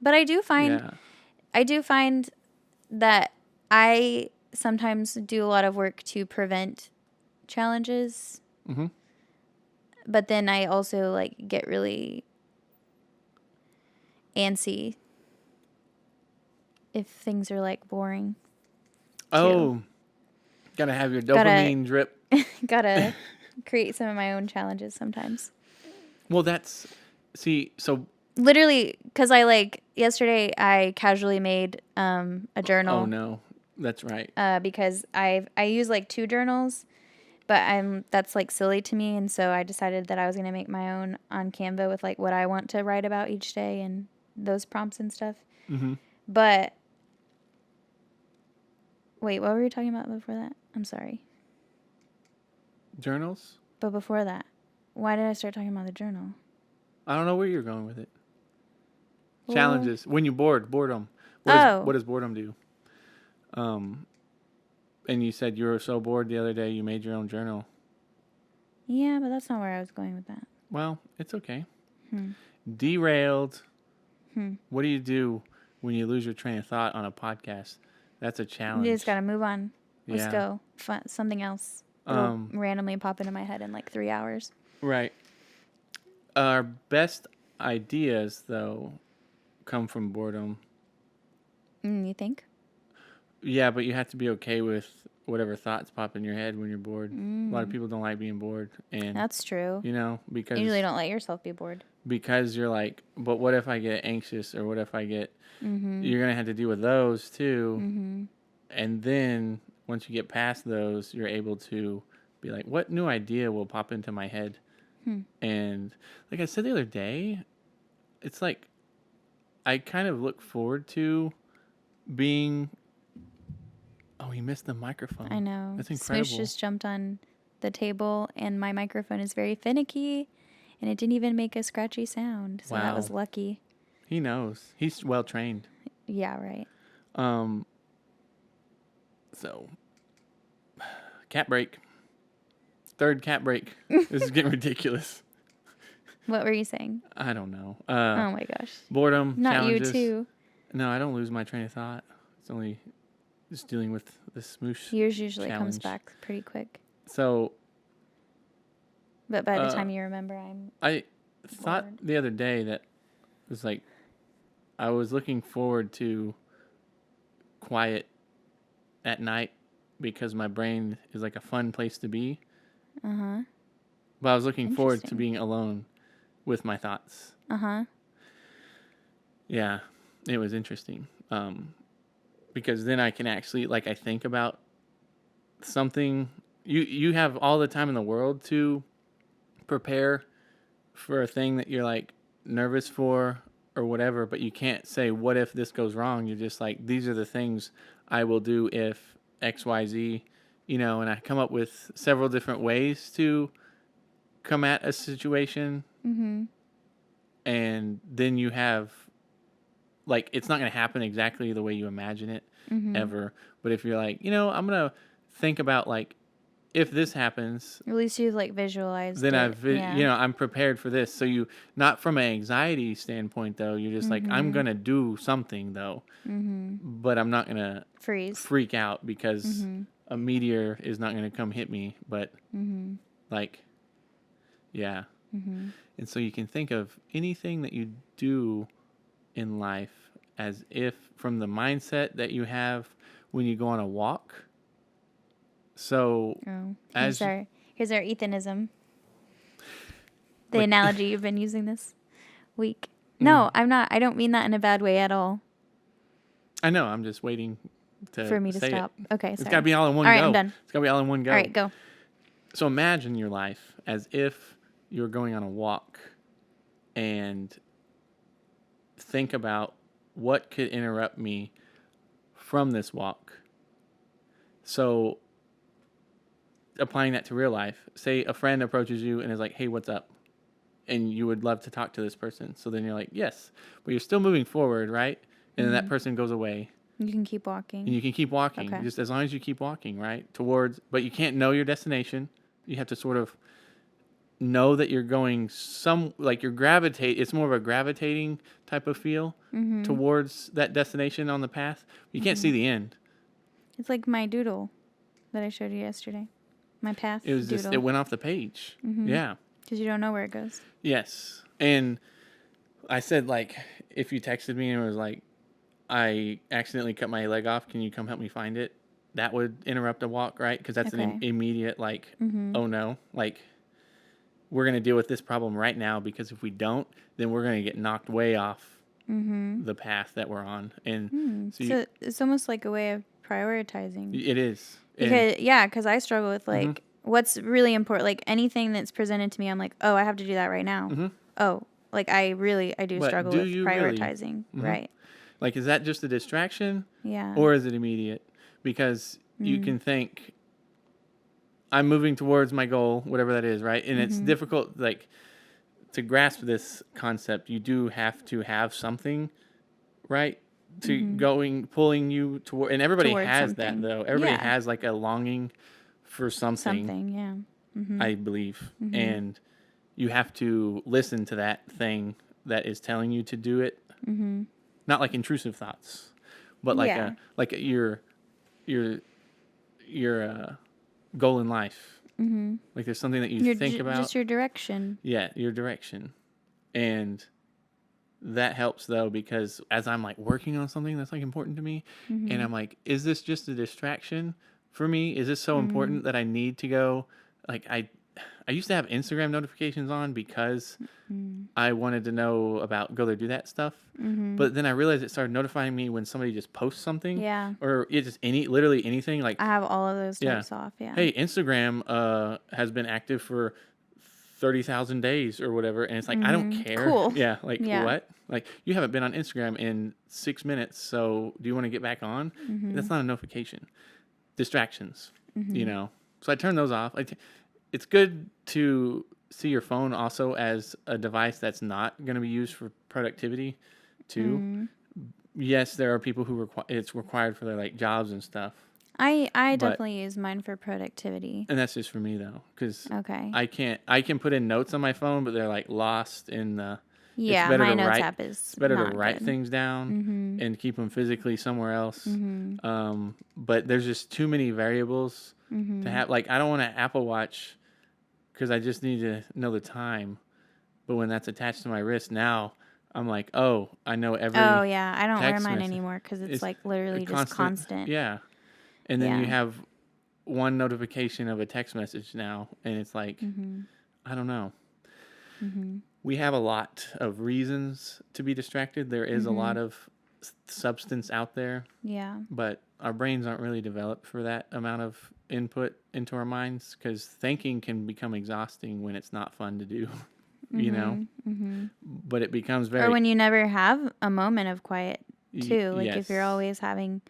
But I do find that I sometimes do a lot of work to prevent challenges. Mm-hmm. But then I also like get really antsy if things are like boring. Oh, gotta have your dopamine drip. Gotta create some of my own challenges sometimes. Well, so literally, because yesterday I casually made a journal. Oh no, that's right. Because I use like 2 journals, but that's like silly to me, and so I decided that I was gonna make my own on Canva with like what I want to write about each day and those prompts and stuff. Mm-hmm. But wait, what were we talking about before that? I'm sorry. Journals? But before that, why did I start talking about the journal? I don't know where you're going with it. Well, Challenges. When you boredom. What does boredom do? And you said you were so bored the other day you made your own journal. Yeah, but that's not where I was going with that. Well, it's okay. Derailed. What do you do when you lose your train of thought on a podcast? That's a challenge. You just gotta move on. Let's Yeah. go. Something else. It'll randomly pop into my head in like 3 hours. Right. Our best ideas, though, come from boredom. You think? Yeah, but you have to be okay with whatever thoughts pop in your head when you're bored. A lot of people don't like being bored, and that's true. Because you usually don't let yourself be bored. Because you're like, but what if I get anxious, or what if I get? You're gonna have to deal with those too, and then once you get past those, you're able to be like, what new idea will pop into my head? And like I said the other day, it's like I kind of look forward to being. Oh, you missed the microphone. I know. That's incredible. Smoosh just jumped on the table, and my microphone is very finicky, and it didn't even make a scratchy sound. So that was lucky. He knows. He's well trained. Yeah, right. So, cat break. Third cat break. This is getting ridiculous. What were you saying? I don't know. Oh my gosh. Boredom. Not challenges. you too. No, I don't lose my train of thought. It's only just dealing with the smoosh. Yours usually challenge. comes back pretty quick. So. But by the time you remember, I thought the other day that it was like I was looking forward to quiet at night because my brain is like a fun place to be. Uh-huh. But I was looking forward to being alone with my thoughts. Uh-huh. Yeah, it was interesting. Because then I can actually, like, I think about something. You have all the time in the world to prepare for a thing that you're, like, nervous for or whatever, but you can't say, what if this goes wrong? You're just like, these are the things I will do if X, Y, Z, and I come up with several different ways to come at a situation. And then you have, like, it's not going to happen exactly the way you imagine it ever. But if you're like, I'm going to think about, like, if this happens, at least you've like visualized then it. I'm prepared for this. So you, not from an anxiety standpoint though, you're just like, I'm going to do something though, but I'm not going to freak out because a meteor is not going to come hit me. But like, yeah. And so you can think of anything that you do in life as if from the mindset that you have when you go on a walk So here's our Ethanism. The like, analogy you've been using this week. Mm. No, I'm not. I don't mean that in a bad way at all. I know. I'm just waiting for me to say stop. it. Okay, It's sorry. got to be all in one All go. right, I'm done. It's got to be all in one go. All right, go. So imagine your life as if you're going on a walk and think about what could interrupt me from this walk. So applying that to real life, say a friend approaches you and is like, "Hey, what's up?" And you would love to talk to this person. So then you're like, "Yes," but you're still moving forward, right? And then that person goes away. You can keep walking. And you can keep walking, Okay. just as long as you keep walking, right? Towards, but you can't know your destination. You have to sort of know that you're going you're gravitate. It's more of a gravitating type of feel towards that destination on the path. You can't see the end. It's like my doodle that I showed you yesterday. My path. It was doodle. just, it went off the page. Yeah. Because you don't know where it goes. Yes. And I said, like, if you texted me and it was like, I accidentally cut my leg off, can you come help me find it? That would interrupt a walk, right? Because that's an immediate, like, oh no. Like, we're going to deal with this problem right now, because if we don't, then we're going to get knocked way off the path that we're on. And so it's almost like a way of prioritizing. It is. Because I struggle with, like, what's really important. Like, anything that's presented to me, I'm like, oh, I have to do that right now. Oh, like, I do struggle with prioritizing. Really? Right. Like, is that just a distraction? Yeah. Or is it immediate? Because you can think, I'm moving towards my goal, whatever that is, right? And it's difficult, like, to grasp this concept. You do have to have something, right? To pulling you toward, and everybody has something. That, though. Everybody has, like, a longing for something. Something, yeah. I believe. And you have to listen to that thing that is telling you to do it. Not like intrusive thoughts, but like your goal in life. Like, there's something that you think about. Just your direction. Yeah, your direction. And that helps, though, because as I'm, like, working on something that's, like, important to me, and I'm like, is this just a distraction for me? Is this so important that I need to go? Like, I used to have Instagram notifications on because I wanted to know about go there, do that stuff. But then I realized it started notifying me when somebody just posts something. Yeah. Or it just literally anything. Like, I have all of those types off. Yeah. Hey, Instagram has been active for 30,000 days or whatever. And it's like, I don't care. Cool. Yeah. Like, what? Like, you haven't been on Instagram in 6 minutes. So do you want to get back on? That's not a notification. Distractions, you know? So I turn those off. It's good to see your phone also as a device that's not going to be used for productivity too. Yes, there are people who it's required for their, like, jobs and stuff. I definitely use mine for productivity. And that's just for me, though, because okay. I can put in notes on my phone, but they're, like, lost in the. Yeah, my notes app is. It's better not to write good. things down and keep them physically somewhere else. But there's just too many variables to have. Like, I don't want an Apple Watch because I just need to know the time. But when that's attached to my wrist now, I'm like, oh, I know every. Oh yeah, I don't wear mine message. Anymore because it's like literally just constant. Yeah, and then you have one notification of a text message now, and it's like, I don't know. We have a lot of reasons to be distracted. There is a lot of substance out there. Yeah. But our brains aren't really developed for that amount of input into our minds, because thinking can become exhausting when it's not fun to do, you know? But it becomes very... Or when you never have a moment of quiet, too. Like, if you're always having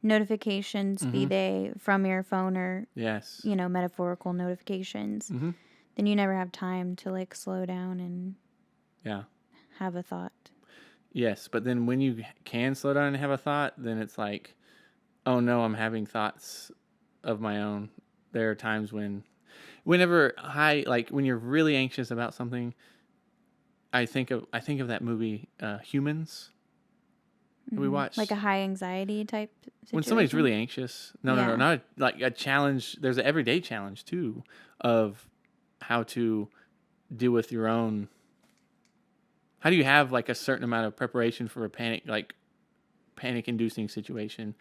notifications, be they from your phone or, you know, metaphorical notifications, then you never have time to, like, slow down and have a thought. Yes, but then when you can slow down and have a thought, then it's like, oh no, I'm having thoughts of my own. There are times whenever when you're really anxious about something, I think of that movie Humans that we watched. Like a high anxiety type situation? When somebody's really anxious. No, not like a challenge. There's an everyday challenge too of how to deal with your own. How do you have like a certain amount of preparation for a panic-inducing situation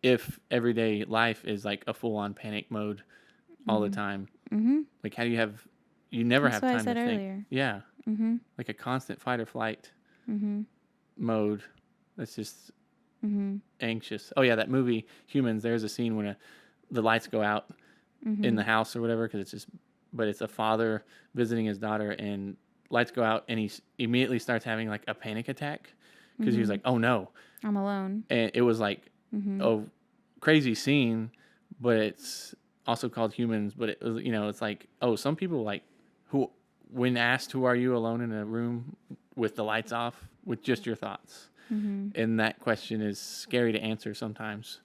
if everyday life is like a full-on panic mode all the time. Like, how do you never That's have what I time said to think. earlier. Yeah. Like a constant fight or flight mode. That's just anxious. Oh yeah, that movie Humans. There's a scene when the lights go out in the house or whatever but it's a father visiting his daughter and lights go out and he immediately starts having like a panic attack because he was like, oh no, I'm alone. and it was like a crazy scene, but it's also called Humans. But it was, it's like, oh, some people like who when asked who are you alone in a room with the lights off with just your thoughts. And that question is scary to answer sometimes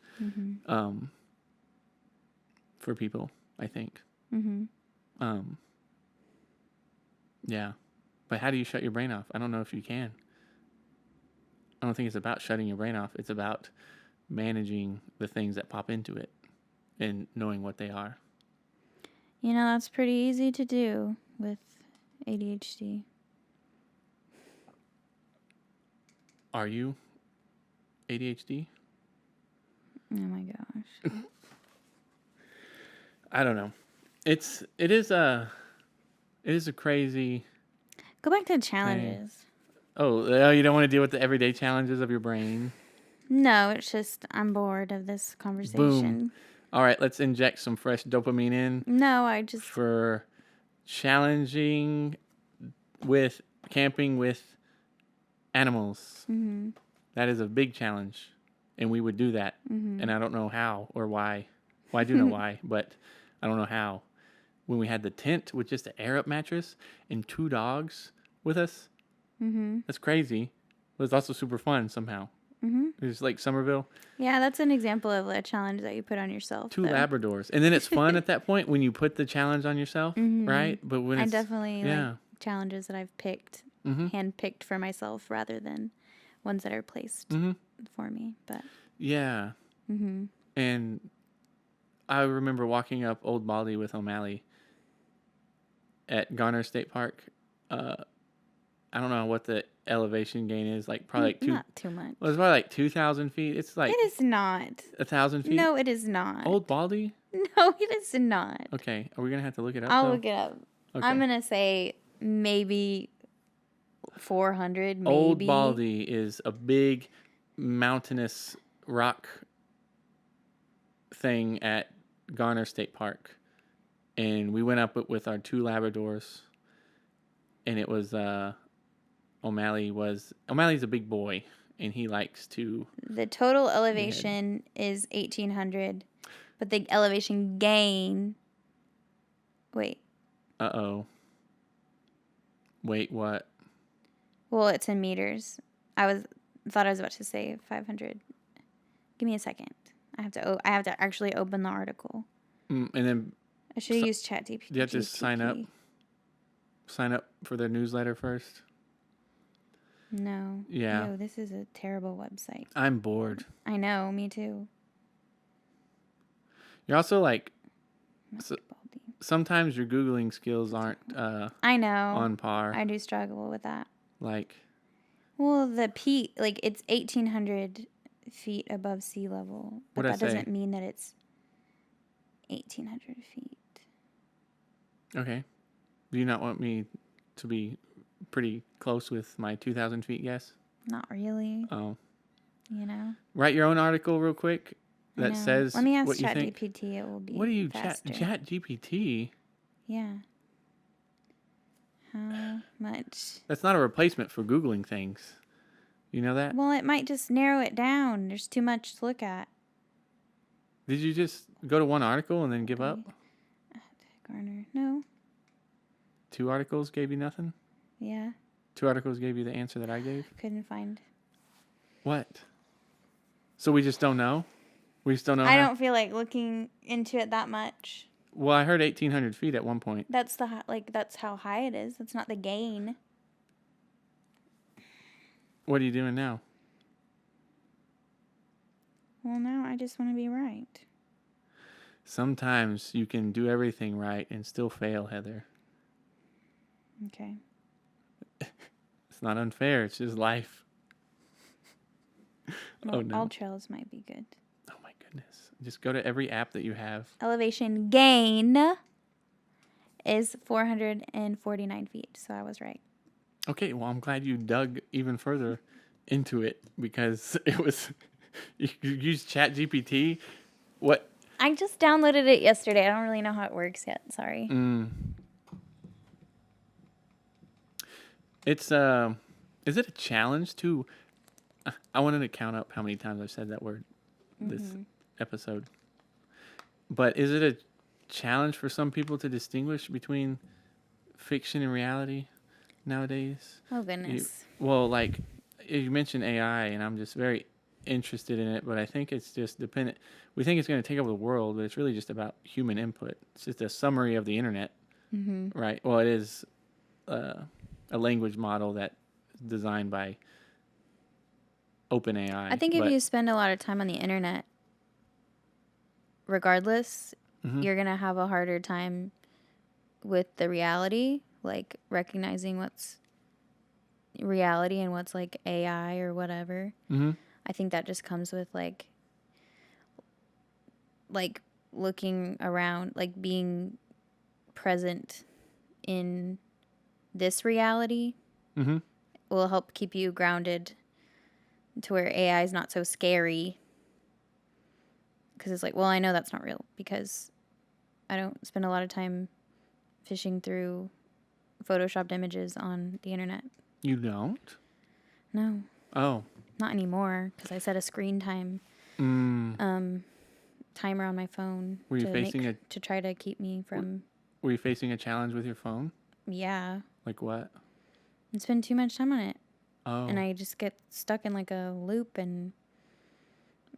for people, I think. Yeah. But how do you shut your brain off? I don't know if you can. I don't think it's about shutting your brain off. It's about managing the things that pop into it and knowing what they are. That's pretty easy to do with ADHD. Are you ADHD? Oh my gosh. I don't know. It is a crazy. Go back to challenges. Thing. Oh, you don't want to deal with the everyday challenges of your brain? No, it's just I'm bored of this conversation. Boom. All right, let's inject some fresh dopamine in. No, I just for challenging with camping with animals. That is a big challenge, and we would do that. And I don't know how or why. Well, I do know why, but I don't know how. When we had the tent with just an air up mattress and 2 dogs with us, that's crazy. It was also super fun somehow. It was like Somerville. Yeah, that's an example of a challenge that you put on yourself. 2 Labradors. And then it's fun at that point when you put the challenge on yourself, right? But when I definitely like challenges that I've picked, hand-picked for myself rather than ones that are placed for me. But yeah. And I remember walking up Old Baldy with O'Malley at Garner State Park. I don't know what the elevation gain is, like probably like not too much. Well, it's probably like 2,000 feet. It's like it is not 1,000 feet. No, it is not. Old Baldy? No, it is not. Okay, are we gonna have to look it up? I'll look it up. Okay. I'm gonna say maybe 400. Maybe. Old Baldy is a big mountainous rock thing at Garner State Park, and we went up with our 2 Labradors, and it was O'Malley's a big boy, and he likes to. The total elevation is 1,800, but the elevation gain. Wait. Wait, what? Well, it's in meters. Thought I was about to say 500. Give me a second. I have to actually open the article. And then I should use ChatGPT. Do you have to sign up? Sign up for their newsletter first? No. Yeah. No, this is a terrible website. I'm bored. I know, me too. You're also like, sometimes your Googling skills aren't I know on par. I do struggle with that. Like, well, the peak, like it's 1,800 feet above sea level, but that doesn't mean that it's 1,800 feet. Okay. Do you not want me to be pretty close with my 2,000 feet guess? Not really. Oh. Write your own article real quick that says Let me ask what you think. ChatGPT. It will be What do you faster. ChatGPT? Yeah. How much? That's not a replacement for Googling things. You know that? Well, it might just narrow it down. There's too much to look at. Did you just go to one article and then give up? Garner. No. 2 articles gave you nothing? Yeah. 2 articles gave you the answer that I gave? Couldn't find. What? So we just don't know? We just don't know? I don't feel like looking into it that much. Well, I heard 1,800 feet at one point. That's that's how high it is. That's not the gain. What are you doing now? Well, now I just want to be right. Sometimes you can do everything right and still fail, Heather. Okay. It's not unfair. It's just life. Well, Oh, no. all trails might be good. Oh, my goodness. Just go to every app that you have. Elevation gain is 449 feet. So I was right. Okay, well, I'm glad you dug even further into it because it was you used ChatGPT. What? I just downloaded it yesterday. I don't really know how it works yet. Sorry. It's is it a challenge to? I wanted to count up how many times I've said that word this episode. But is it a challenge for some people to distinguish between fiction and reality nowadays? Oh goodness. Well, like you mentioned AI, and I'm just very interested in it, but I think it's just dependent. We think it's going to take over the world, but it's really just about human input. It's just a summary of the internet, right? Well, it is a language model that's designed by OpenAI. I think if you spend a lot of time on the internet, regardless, you're going to have a harder time with the reality, like recognizing what's reality and what's like AI or whatever. I think that just comes with like looking around, like being present in this reality will help keep you grounded to where AI is not so scary. Because it's like, well, I know that's not real because I don't spend a lot of time fishing through photoshopped images on the internet. You don't? No. Oh. Not anymore because I set a screen time timer on my phone Were you facing to try to keep me from... Were you facing a challenge with your phone? Yeah. Like what? I spend too much time on it. Oh. And I just get stuck in like a loop and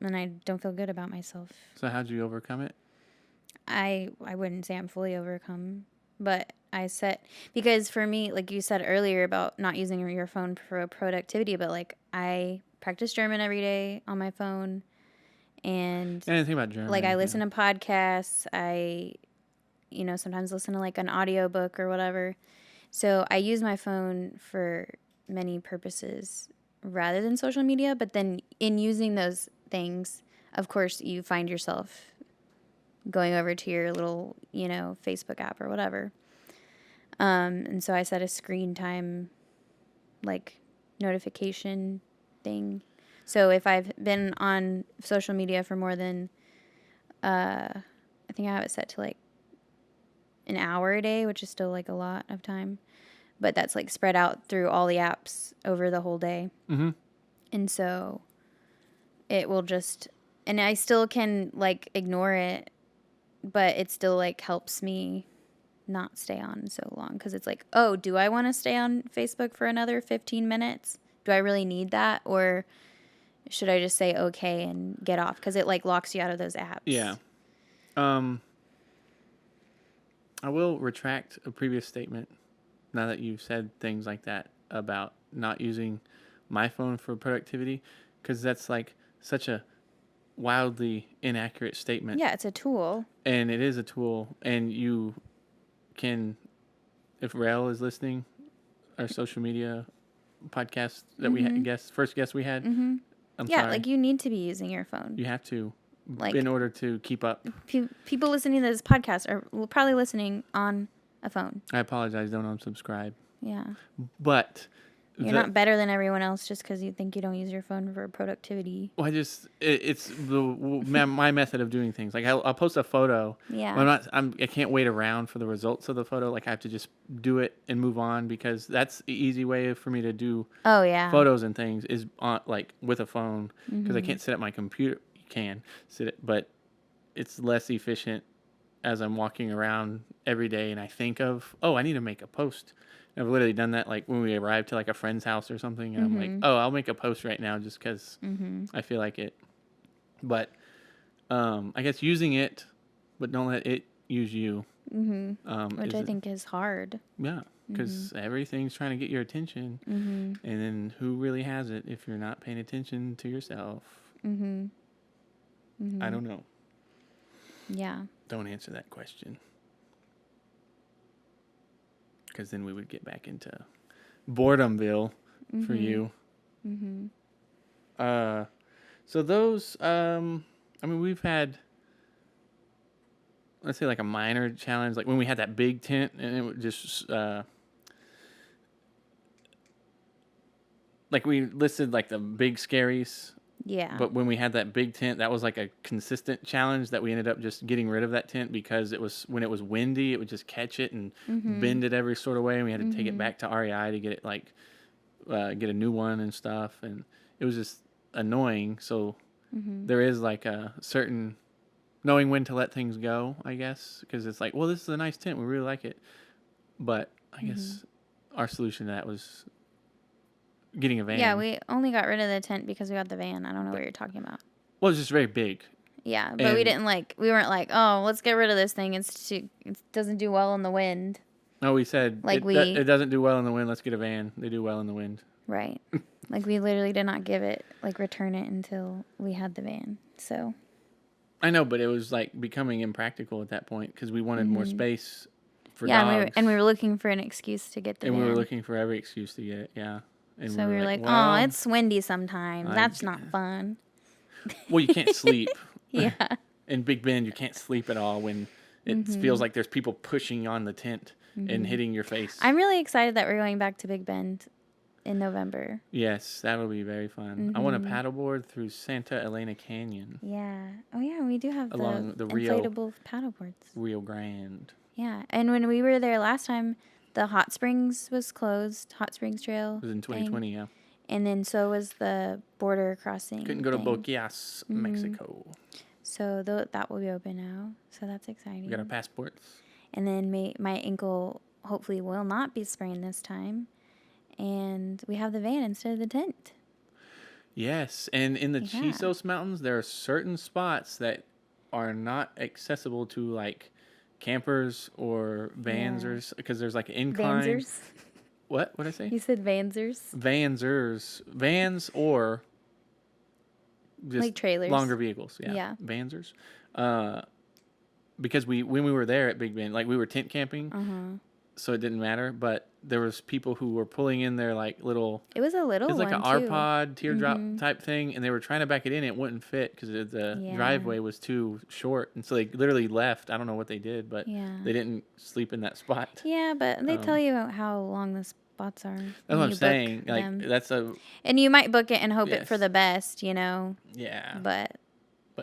I don't feel good about myself. So how'd you overcome it? I wouldn't say I'm fully overcome, but I set, because for me, like you said earlier about not using your phone for productivity, but like I practice German every day on my phone, and I didn't think about German. Like I listen to podcasts. I, sometimes listen to like an audiobook or whatever. So I use my phone for many purposes rather than social media. But then in using those things, of course, you find yourself going over to your little, Facebook app or whatever. And so I set a screen time, like, notification thing. So if I've been on social media for more than, I think I have it set to like an hour a day, which is still like a lot of time. But that's like spread out through all the apps over the whole day. And so it will just, and I still can like ignore it, but it still like helps me not stay on so long. Because it's like, oh, do I want to stay on Facebook for another 15 minutes? Do I really need that? Or should I just say okay and get off? Because it like locks you out of those apps. Yeah. I will retract a previous statement now that you've said things like that about not using my phone for productivity, because that's like such a wildly inaccurate statement. Yeah, it's a tool. And it is a tool. And you can, if Rael is listening, our social media podcast that we had, first guest we had. I'm sorry. Like you need to be using your phone. You have to, like, in order to keep up. People listening to this podcast are probably listening on a phone. I apologize. Don't unsubscribe. Yeah. But you're not better than everyone else just because you think you don't use your phone for productivity. Well, it's my method of doing things. Like I'll post a photo. Yeah. I can't wait around for the results of the photo. Like I have to just do it and move on, because that's the easy way for me to do. Oh yeah. Photos and things is on, like with a phone, because I can't sit at my computer. You can sit it, but it's less efficient as I'm walking around every day and I think of, oh, I need to make a post. I've literally done that, like when we arrive to like a friend's house or something, and I'm like, oh, I'll make a post right now just because I feel like it. But I guess using it, but don't let it use you. Which I think is hard. Yeah, because everything's trying to get your attention, and then who really has it if you're not paying attention to yourself? I don't know. Yeah. Don't answer that question. Because then we would get back into boredomville for you. So those, I mean, we've had, let's say, like a minor challenge, like when we had that big tent and it would just, like we listed like the big scaries. Yeah. But when we had that big tent, that was like a consistent challenge that we ended up just getting rid of that tent because it was, when it was windy, it would just catch it and bend it every sort of way. And we had to take it back to REI to get it like, get a new one and stuff. And it was just annoying. So there is like a certain knowing when to let things go, I guess, because it's like, well, this is a nice tent. We really like it. But I guess our solution to that was getting a van. Yeah, we only got rid of the tent because we got the van. I don't know what you're talking about. Well, it's just very big. Yeah, but we weren't like, oh, let's get rid of this thing. It doesn't do well in the wind. No, we said Like it doesn't do well in the wind. Let's get a van. They do well in the wind. Right. Like we literally did not return it until we had the van. So. I know, but it was like becoming impractical at that point because we wanted more space for dogs. Yeah, and we were looking for an excuse to get the van. And we were looking for every excuse to get it, yeah. And so we were like, well, oh, it's windy sometimes. That's not fun. Well, you can't sleep. Yeah. In Big Bend, you can't sleep at all when it feels like there's people pushing on the tent and hitting your face. I'm really excited that we're going back to Big Bend in November. Yes, that'll be very fun. I want to paddleboard through Santa Elena Canyon. Yeah. Oh, yeah, we do have along the inflatable paddleboards. Rio Grande. Yeah, and when we were there last time, the Hot Springs was closed. Hot Springs Trail. It was in 2020, yeah. And then so was the border crossing. Couldn't go to Boquias, Mexico. So that will be open now. So that's exciting. We got our passports. And then my ankle hopefully will not be sprained this time. And we have the van instead of the tent. Yes, and in the Chisos Mountains, there are certain spots that are not accessible to like campers or vans because there's like an incline. Vansers? What did I say? You said vansers? Vans or just like trailers. Longer vehicles. Yeah. Vansers. Because when we were there at Big Bend, like we were tent camping, so it didn't matter. But there was people who were pulling in their like little. It was a little. It was like an R-Pod teardrop type thing, and they were trying to back it in. It wouldn't fit because the driveway was too short, and so they literally left. I don't know what they did, but they didn't sleep in that spot. Yeah, but they tell you how long the spots are. That's what I'm saying. Like that's and you might book it and hope it for the best, you know. Yeah. But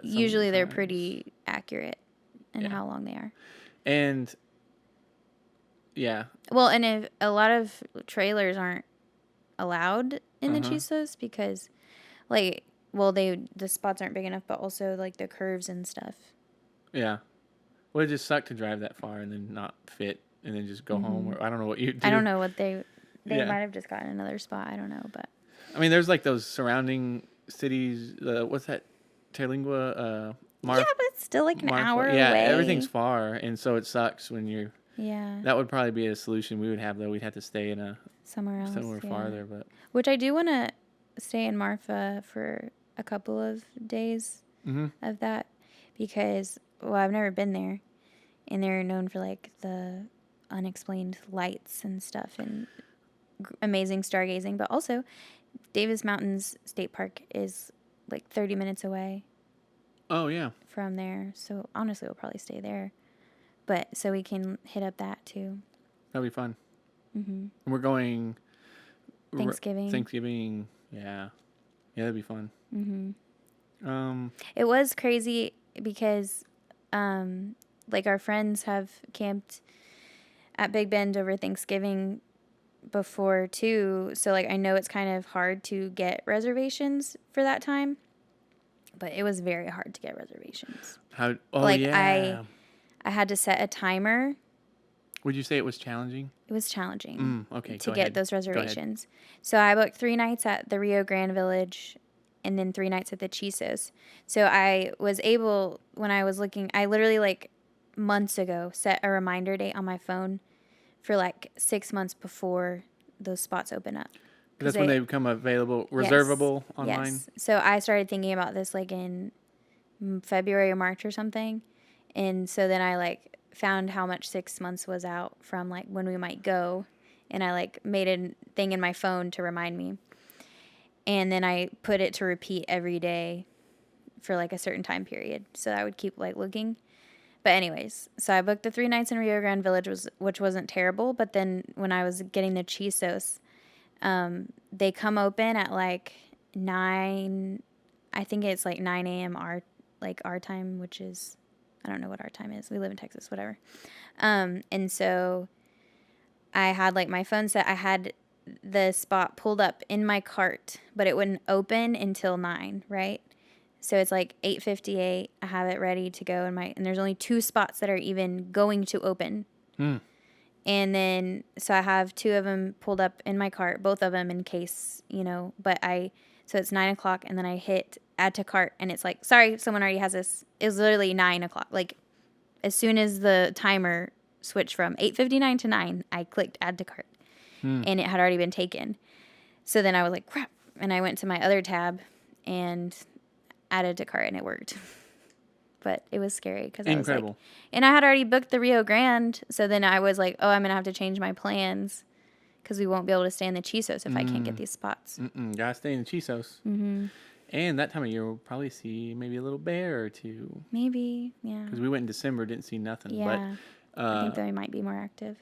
usually they're pretty accurate in how long they are. And. Yeah. Well, and if a lot of trailers aren't allowed in the Chisos because, the spots aren't big enough, but also like the curves and stuff. Yeah. Well, it just sucked to drive that far and then not fit and then just go home. Or I don't know what you do. I don't know what they might have just gotten another spot. I don't know, but. I mean, there's like those surrounding cities. What's that? Terlingua. Yeah, but it's still like an hour away. Yeah, everything's far, and so it sucks when you're. Yeah. That would probably be a solution we would have, though. We'd have to stay in somewhere else. Somewhere farther, but. Which I do want to stay in Marfa for a couple of days of that because, I've never been there, and they're known for like the unexplained lights and stuff and amazing stargazing, but also Davis Mountains State Park is like 30 minutes away. Oh yeah. From there, so honestly, we'll probably stay there. But so we can hit up that too. That'll be fun. And we're going Thanksgiving. Yeah, that'd be fun. It was crazy because, our friends have camped at Big Bend over Thanksgiving before too. So I know it's kind of hard to get reservations for that time, but it was very hard to get reservations. Yeah. I had to set a timer. Would you say it was challenging? It was challenging. Okay, to get those reservations. So I booked 3 nights at the Rio Grande Village and then 3 nights at the Chisos. So I was able, when I was looking, I literally months ago set a reminder date on my phone for 6 months before those spots open up. That's when they become available, reservable online? Yes. So I started thinking about this in February or March or something. And so then I found how much 6 months was out from when we might go. And I made a thing in my phone to remind me. And then I put it to repeat every day for like a certain time period. So I would keep like looking. But anyways, so I booked the 3 nights in Rio Grande Village, which wasn't terrible. But then when I was getting the chisos, they come open at like 9. I think it's like 9 a.m. our time, which is, I don't know what our time is. We live in Texas, whatever. And so I had like my phone set. I had the spot pulled up in my cart, but it wouldn't open until 9, right? So it's like 8:58. I have it ready to go and there's only 2 spots that are even going to open. And then so I have 2 of them pulled up in my cart, both of them in case, so it's 9 o'clock, and then I hit add to cart, and it's like, sorry, someone already has this. It was literally 9 o'clock. Like as soon as the timer switched from 8:59 to 9, I clicked add to cart, and it had already been taken. So then I was like, crap, and I went to my other tab and added to cart, and it worked. But it was scary because I was like, and I had already booked the Rio Grande, so then I was like, oh, I'm gonna have to change my plans because we won't be able to stay in the Chisos if I can't get these spots. Gotta stay in the Chisos. And that time of year, we'll probably see maybe a little bear or 2. Maybe, yeah. Because we went in December, didn't see nothing. Yeah, but I think they might be more active.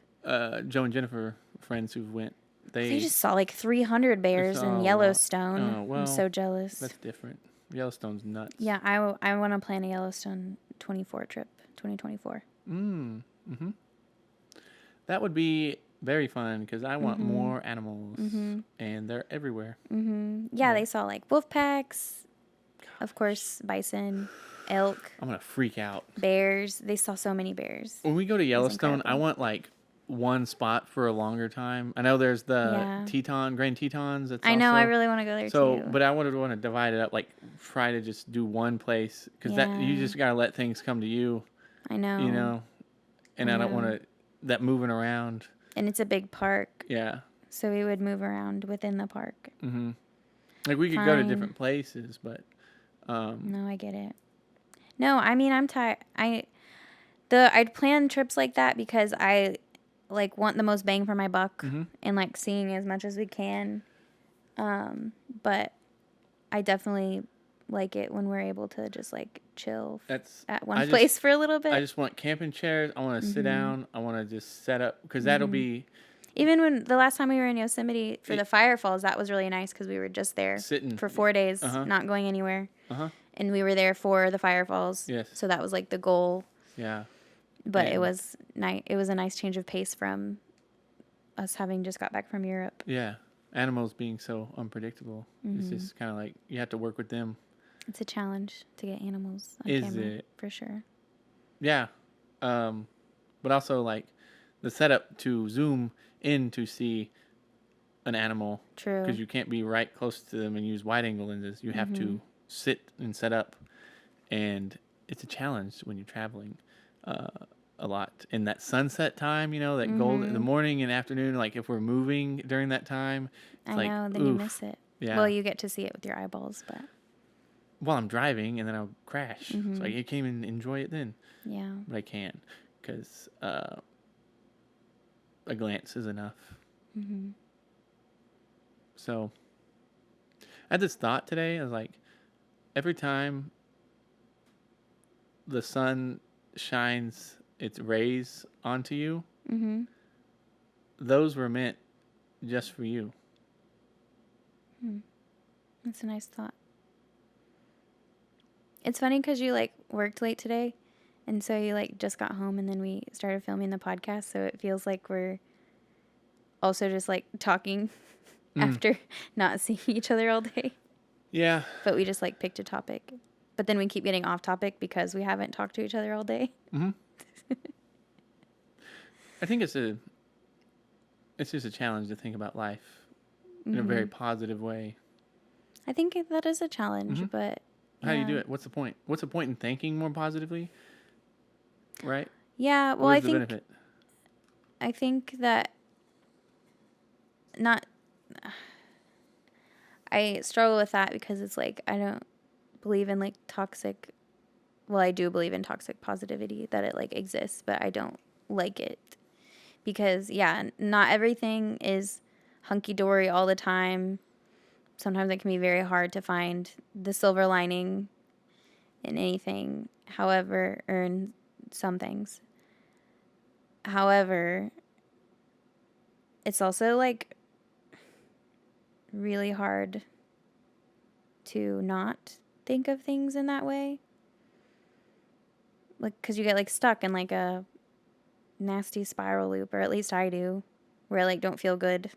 Joe and Jennifer, friends who went, they just saw like 300 bears in Yellowstone. Oh, well, I'm so jealous. That's different. Yellowstone's nuts. Yeah, I want to plan a Yellowstone 24 trip, 2024. That would be very fun because I want more animals, and they're everywhere. Yeah, they saw like wolf packs, of course, bison, elk. I'm going to freak out. Bears. They saw so many bears. When we go to Yellowstone, I want like one spot for a longer time. I know there's the Grand Tetons. I know, I really want to go there too. But I would want to divide it up, like try to just do one place because that you just gotta let things come to you. I know. And I don't want to that moving around. And it's a big park. Yeah. So we would move around within the park. Like we could go to different places, but. No, I get it. No, I mean I'm tired. I'd plan trips like that because I like want the most bang for my buck and like seeing as much as we can. But I definitely like it when we're able to just like chill at one place for a little bit. I just want camping chairs. I want to sit down. I want to just set up because that'll be. Even when the last time we were in Yosemite for the Fire Falls, that was really nice because we were just there sitting for 4 days, not going anywhere. And we were there for the Fire Falls. Yes. So that was like the goal. Yeah. But it was nice. It was a nice change of pace from us having just got back from Europe. Yeah. Animals being so unpredictable. It's just kind of like you have to work with them. It's a challenge to get animals on camera. Is it? For sure. Yeah. But also like the setup to zoom in to see an animal. True. Because you can't be right close to them and use wide angle lenses. You have to sit and set up. And it's a challenge when you're traveling. A lot in that sunset time, that gold in the morning and afternoon. Like if we're moving during that time, it's then you miss it. Yeah. Well, you get to see it with your eyeballs, but while I'm driving, and then I'll crash, so I can't even enjoy it then. Yeah, but I can because a glance is enough. So I had this thought today. I was like, every time the sun shines its rays onto you, those were meant just for you. That's a nice thought. It's funny because you like worked late today, and so you like just got home, and then we started filming the podcast, so it feels like we're also just like talking after not seeing each other all day. Yeah. But we just like picked a topic. But then we keep getting off topic because we haven't talked to each other all day. I think it's just a challenge to think about life in a very positive way. I think that is a challenge, but how do you do it? What's the point? What's the point in thinking more positively? Right? Yeah, well, the benefit? I think that I struggle with that because it's like I don't believe in like toxic. Well, I do believe in toxic positivity, that it like exists, but I don't like it because not everything is hunky-dory all the time. Sometimes it can be very hard to find the silver lining, in anything, however, or in some things. However, it's also like really hard to not think of things in that way. Like, because you get like stuck in like a nasty spiral loop, or at least I do, where I like don't feel good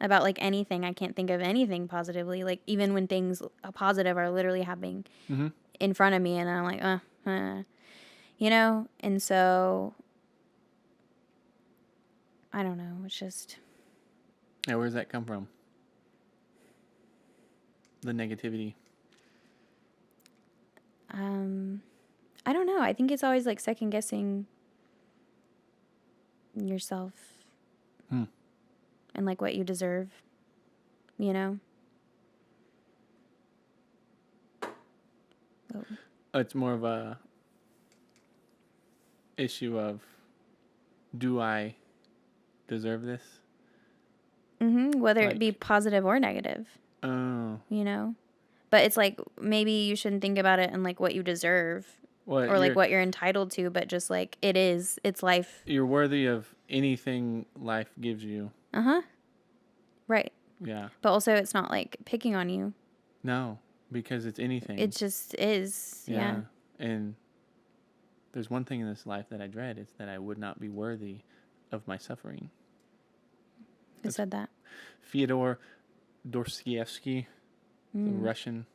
about like anything. I can't think of anything positively. Like, even when things positive are literally happening in front of me, and I'm like, you know? And so, I don't know. It's just. Yeah, where does that come from? The negativity. I don't know. I think it's always like second guessing yourself and like what you deserve, you know? Oh. It's more of a issue of, do I deserve this? Whether it be positive or negative. Oh. You know? But it's like, maybe you shouldn't think about it in like what you deserve or like what you're entitled to, but just like it's life. You're worthy of anything life gives you. Right. Yeah. But also, it's not like picking on you. No, because it's anything. It just is. Yeah. And there's one thing in this life that I dread. It's that I would not be worthy of my suffering. Who said that? Fyodor Dostoevsky, Russian.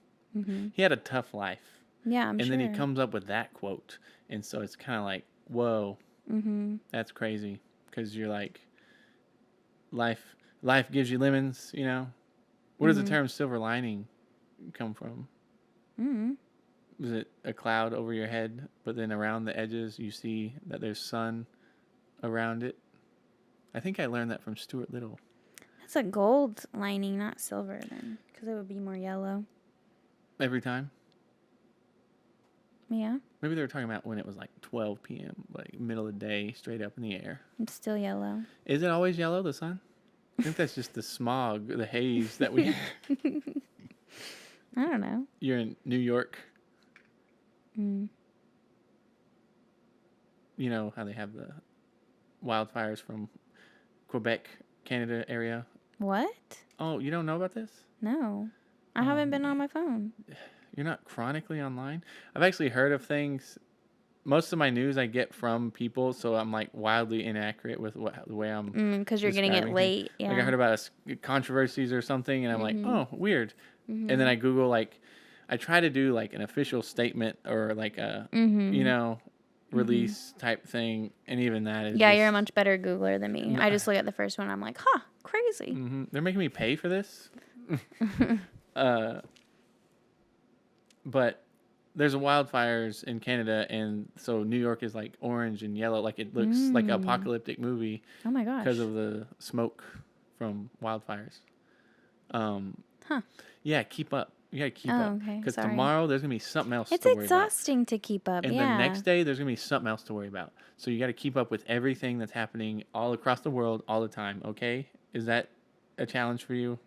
He had a tough life. Yeah, I'm sure. And then he comes up with that quote. And so it's kind of like, whoa, that's crazy. Because you're like, life gives you lemons, you know? Where does the term silver lining come from? Is it a cloud over your head, but then around the edges you see that there's sun around it? I think I learned that from Stuart Little. That's a gold lining, not silver then, because it would be more yellow. Every time? Yeah. Maybe they were talking about when it was like 12 p.m., like middle of the day, straight up in the air. It's still yellow. Is it always yellow, the sun? I think that's just the smog, the haze that we have. I don't know. You're in New York. You know how they have the wildfires from Quebec, Canada area? What? Oh, you don't know about this? No. I haven't been on my phone. You're not chronically online? I've actually heard of things. Most of my news I get from people, so I'm like wildly inaccurate with the way I'm. Because you're getting it late. Yeah. Like I heard about controversies or something, and I'm like, oh, weird. And then I Google, like, I try to do like an official statement or like a, you know, release type thing, and even that is. Yeah, you're a much better Googler than me. I just look at the first one. I'm like, crazy. They're making me pay for this. But there's wildfires in Canada, and so New York is like orange and yellow, like it looks like an apocalyptic movie. Oh my gosh! Because of the smoke from wildfires. Yeah, keep up. You gotta keep up. Okay. Because tomorrow there's gonna be something else. It's to worry about. exhausting to keep up. And the next day there's gonna be something else to worry about. So you got to keep up with everything that's happening all across the world all the time. Okay, is that a challenge for you?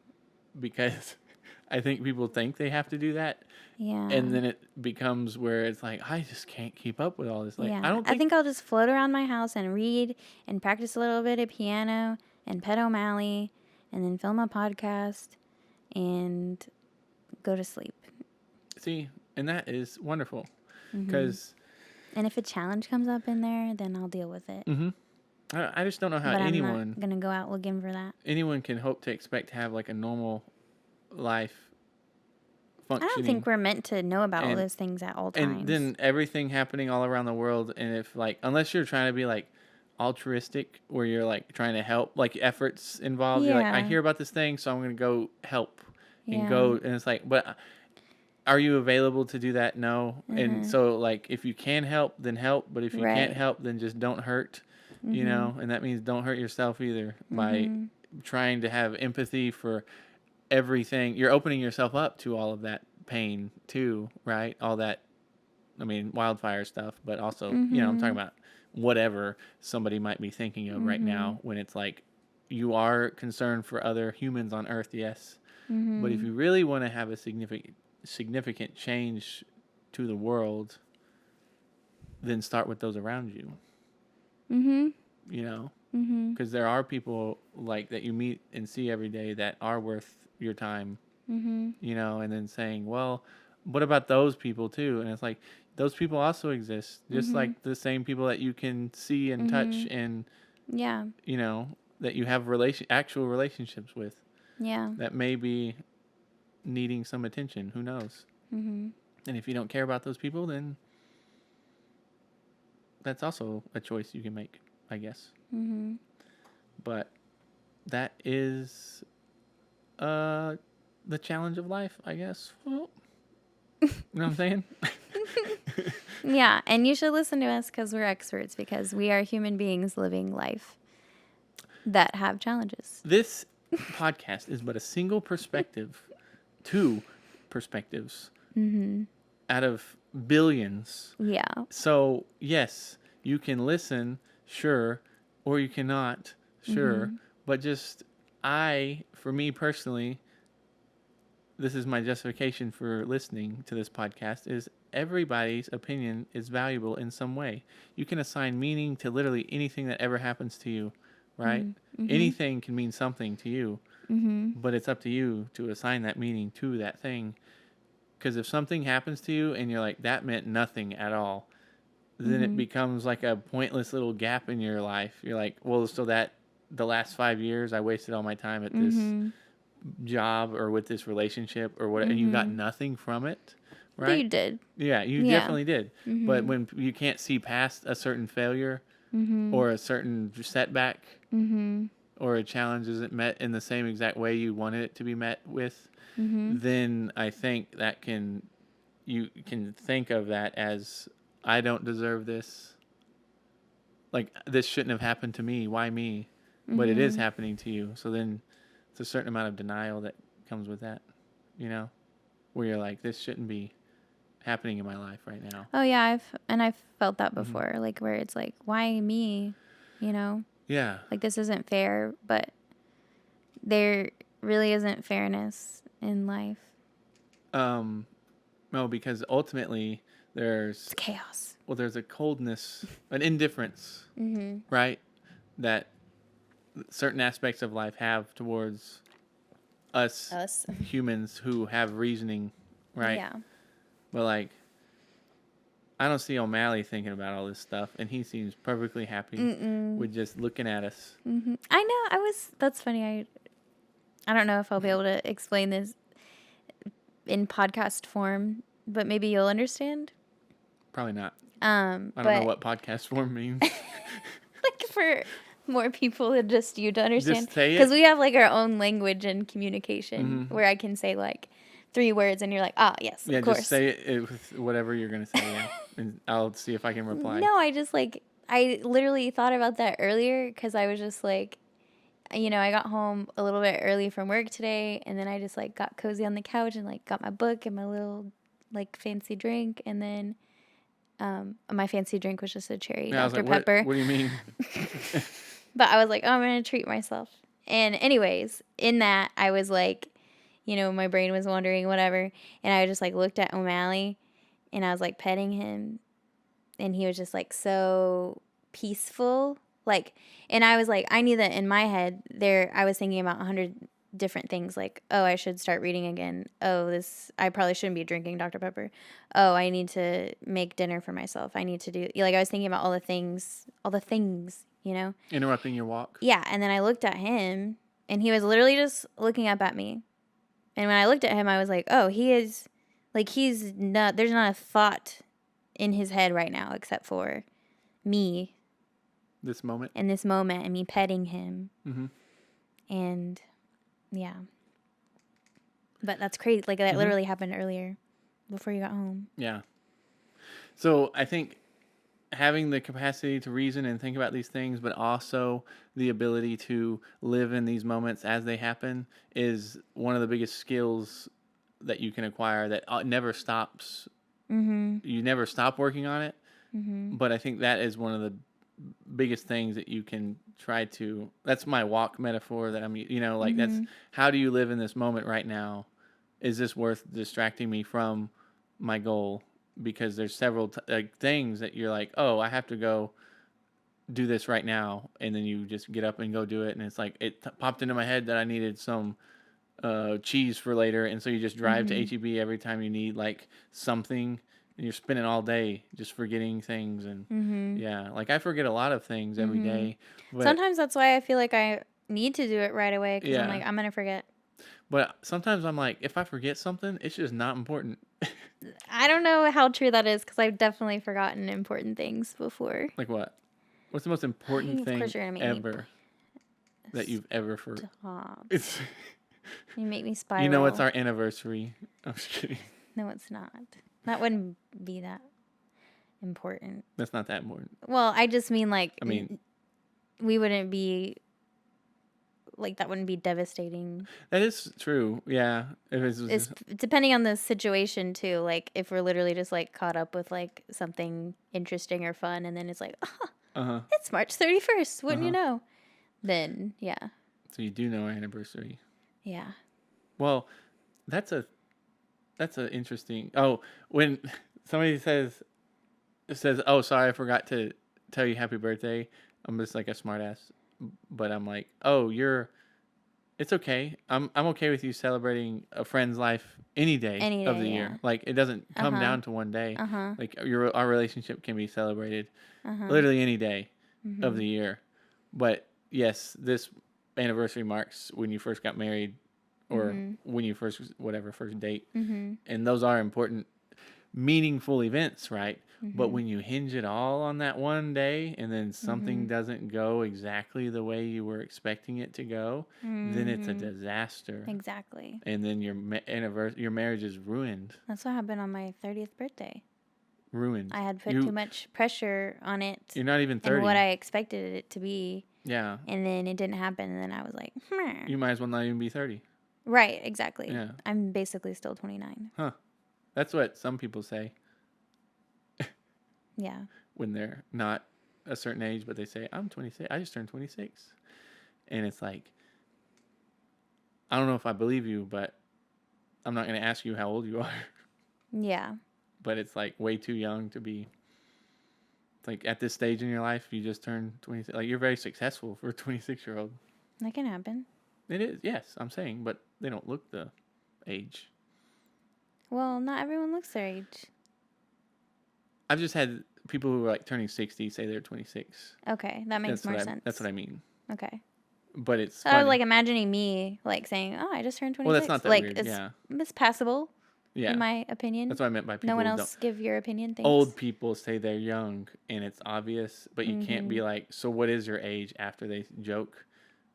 Because I think people think they have to do that. Yeah. And then it becomes where it's like, I just can't keep up with all this. Like, I think I'll just float around my house and read and practice a little bit of piano and pet O'Malley and then film a podcast and go to sleep. See, and that is wonderful. Because. And if a challenge comes up in there, then I'll deal with it. I just don't know how I'm not going to go out looking for that. Anyone can hope to expect to have like a normal life functioning. I don't think we're meant to know about all those things at all times. And then everything happening all around the world, and if like, unless you're trying to be like altruistic, where you're like trying to help, like efforts involved, you're like, I hear about this thing, so I'm going to go help and go. And it's like, but are you available to do that? No. And so like, if you can help, then help. But if you can't help, then just don't hurt, you know, and that means don't hurt yourself either by trying to have empathy for everything. You're opening yourself up to all of that pain too, right? All that, I mean, wildfire stuff, but also, you know, I'm talking about whatever somebody might be thinking of right now, when it's like, you are concerned for other humans on Earth, yes. But if you really want to have a significant change to the world, then start with those around you. You know, because there are people like that you meet and see every day that are worth your time. You know, and then saying, well, what about those people too? And it's like, those people also exist, just like the same people that you can see and touch and, you know, that you have actual relationships with. Yeah. That may be needing some attention. Who knows? And if you don't care about those people, then that's also a choice you can make, I guess. But that is the challenge of life, I guess. Well, you know what I'm saying? Yeah, and you should listen to us because we're experts, because we are human beings living life that have challenges. This podcast is but a single perspective, two perspectives out of billions. Yeah. So, yes, you can listen, sure, or you cannot, sure. But for me personally, this is my justification for listening to this podcast, is everybody's opinion is valuable in some way. You can assign meaning to literally anything that ever happens to you, right? Anything can mean something to you, but it's up to you to assign that meaning to that thing. Because if something happens to you and you're like, that meant nothing at all, then it becomes like a pointless little gap in your life. You're like, well, so that the last 5 years I wasted all my time at this job or with this relationship or what, and you got nothing from it, right? But you did. Yeah, you definitely did. But when you can't see past a certain failure or a certain setback or a challenge isn't met in the same exact way you wanted it to be met with, then I think that you can think of that as, I don't deserve this. Like, this shouldn't have happened to me. Why me? But it is happening to you. So then it's a certain amount of denial that comes with that, you know, where you're like, this shouldn't be happening in my life right now. Oh yeah, I've felt that before, like where it's like, why me? You know? Yeah. Like, this isn't fair, but there really isn't fairness in life. No, because ultimately there's It's chaos. Well, there's a coldness, an indifference, right? That certain aspects of life have towards us humans who have reasoning, right? Yeah. But like, I don't see O'Malley thinking about all this stuff, and he seems perfectly happy with just looking at us. I know. That's funny. I don't know if I'll be able to explain this in podcast form, but maybe you'll understand. Probably not. I don't know what podcast form means. Like, for more people than just you to understand. Just say it. Because we have like our own language and communication where I can say like 3 words and you're like, ah, yes, yeah, of course. Just say it with whatever you're going to say, yeah. And I'll see if I can reply. No, I literally thought about that earlier because I was just like, you know, I got home a little bit early from work today, and then I just like got cozy on the couch and like got my book and my little like fancy drink, and then my fancy drink was just a cherry Dr. Pepper. What do you mean? But I was like, oh, I'm going to treat myself. And anyways, in that, I was like, you know, my brain was wandering, whatever. And I just like looked at O'Malley and I was like petting him. And he was just like so peaceful. Like, and I was like, I knew that in my head there, I was thinking about 100 different things, like, oh, I should start reading again. Oh, I probably shouldn't be drinking Dr. Pepper. Oh, I need to make dinner for myself. I need to do, like, I was thinking about all the things, you know? Interrupting your walk. Yeah. And then I looked at him and he was literally just looking up at me. And when I looked at him, I was like, oh, he is, like, there's not a thought in his head right now except for me. This moment. In this moment, and me petting him. And yeah. But that's crazy. Like, that literally happened earlier before you got home. Yeah. So I think having the capacity to reason and think about these things, but also the ability to live in these moments as they happen, is one of the biggest skills that you can acquire that never stops. You never stop working on it. But I think that is one of the biggest things that you can try to, that's my walk metaphor that I'm, you know, like that's, how do you live in this moment right now? Is this worth distracting me from my goal? because there's several things that you're like, oh, I have to go do this right now, and then you just get up and go do it, and it's like it popped into my head that I needed some cheese for later, and so you just drive to HEB every time you need like something, and you're spending all day just forgetting things, and yeah, like I forget a lot of things every day. But sometimes that's why I feel like I need to do it right away because I'm yeah, like, I'm gonna forget. but sometimes I'm like, if I forget something, it's just not important. I don't know how true that is because I've definitely forgotten important things before. Like what? What's the most important Of thing course you're gonna make ever that you've ever forgotten? Stop. It's You make me spiral. you know, it's our anniversary. I'm just kidding. No, it's not. That wouldn't be that important. That's not that important. Well, I just mean like, I mean, we wouldn't be like that. Wouldn't be devastating. that is true. Yeah, if It's depending on the situation too. Like if we're literally just like caught up with like something interesting or fun, and then it's like, oh, it's March 31st. Wouldn't you know? Then yeah. So you do know our anniversary. Yeah. Well, that's a interesting. Oh, when somebody says, "Oh, sorry, I forgot to tell you happy birthday," I'm just like a smartass. But I'm like, "Oh, it's okay. I'm okay with you celebrating a friend's life any day of the year. Like it doesn't come down to one day. Like our relationship can be celebrated literally any day of the year. But yes, this anniversary marks when you first got married, or when you first date, and those are important, meaningful events, right? But when you hinge it all on that one day, and then something doesn't go exactly the way you were expecting it to go, then it's a disaster. Exactly. And then your marriage is ruined. That's what happened on my 30th birthday. Ruined. I had put too much pressure on it. You're not even 30. And what I expected it to be. Yeah. And then it didn't happen, and then I was like, You might as well not even be 30. Right, exactly. Yeah. I'm basically still 29. Huh. That's what some people say. Yeah. When they're not a certain age, but they say, I'm 26. I just turned 26. And it's like, I don't know if I believe you, but I'm not going to ask you how old you are. Yeah. But it's like way too young to be. It's like at this stage in your life, you just turned 26. Like you're very successful for a 26-year-old. That can happen. It is, yes, I'm saying, but they don't look the age. Well, not everyone looks their age. I've just had people who are like turning 60 say they're 26. Okay, that makes more sense. That's what I mean. Okay. But it's I was like imagining me like saying, "Oh, I just turned 26." Well, that's not that like, weird. Yeah. It's passable. Yeah. In my opinion. That's what I meant by people. No one else give your opinion. Thanks. Old people say they're young, and it's obvious, but you can't be like, so what is your age after they joke?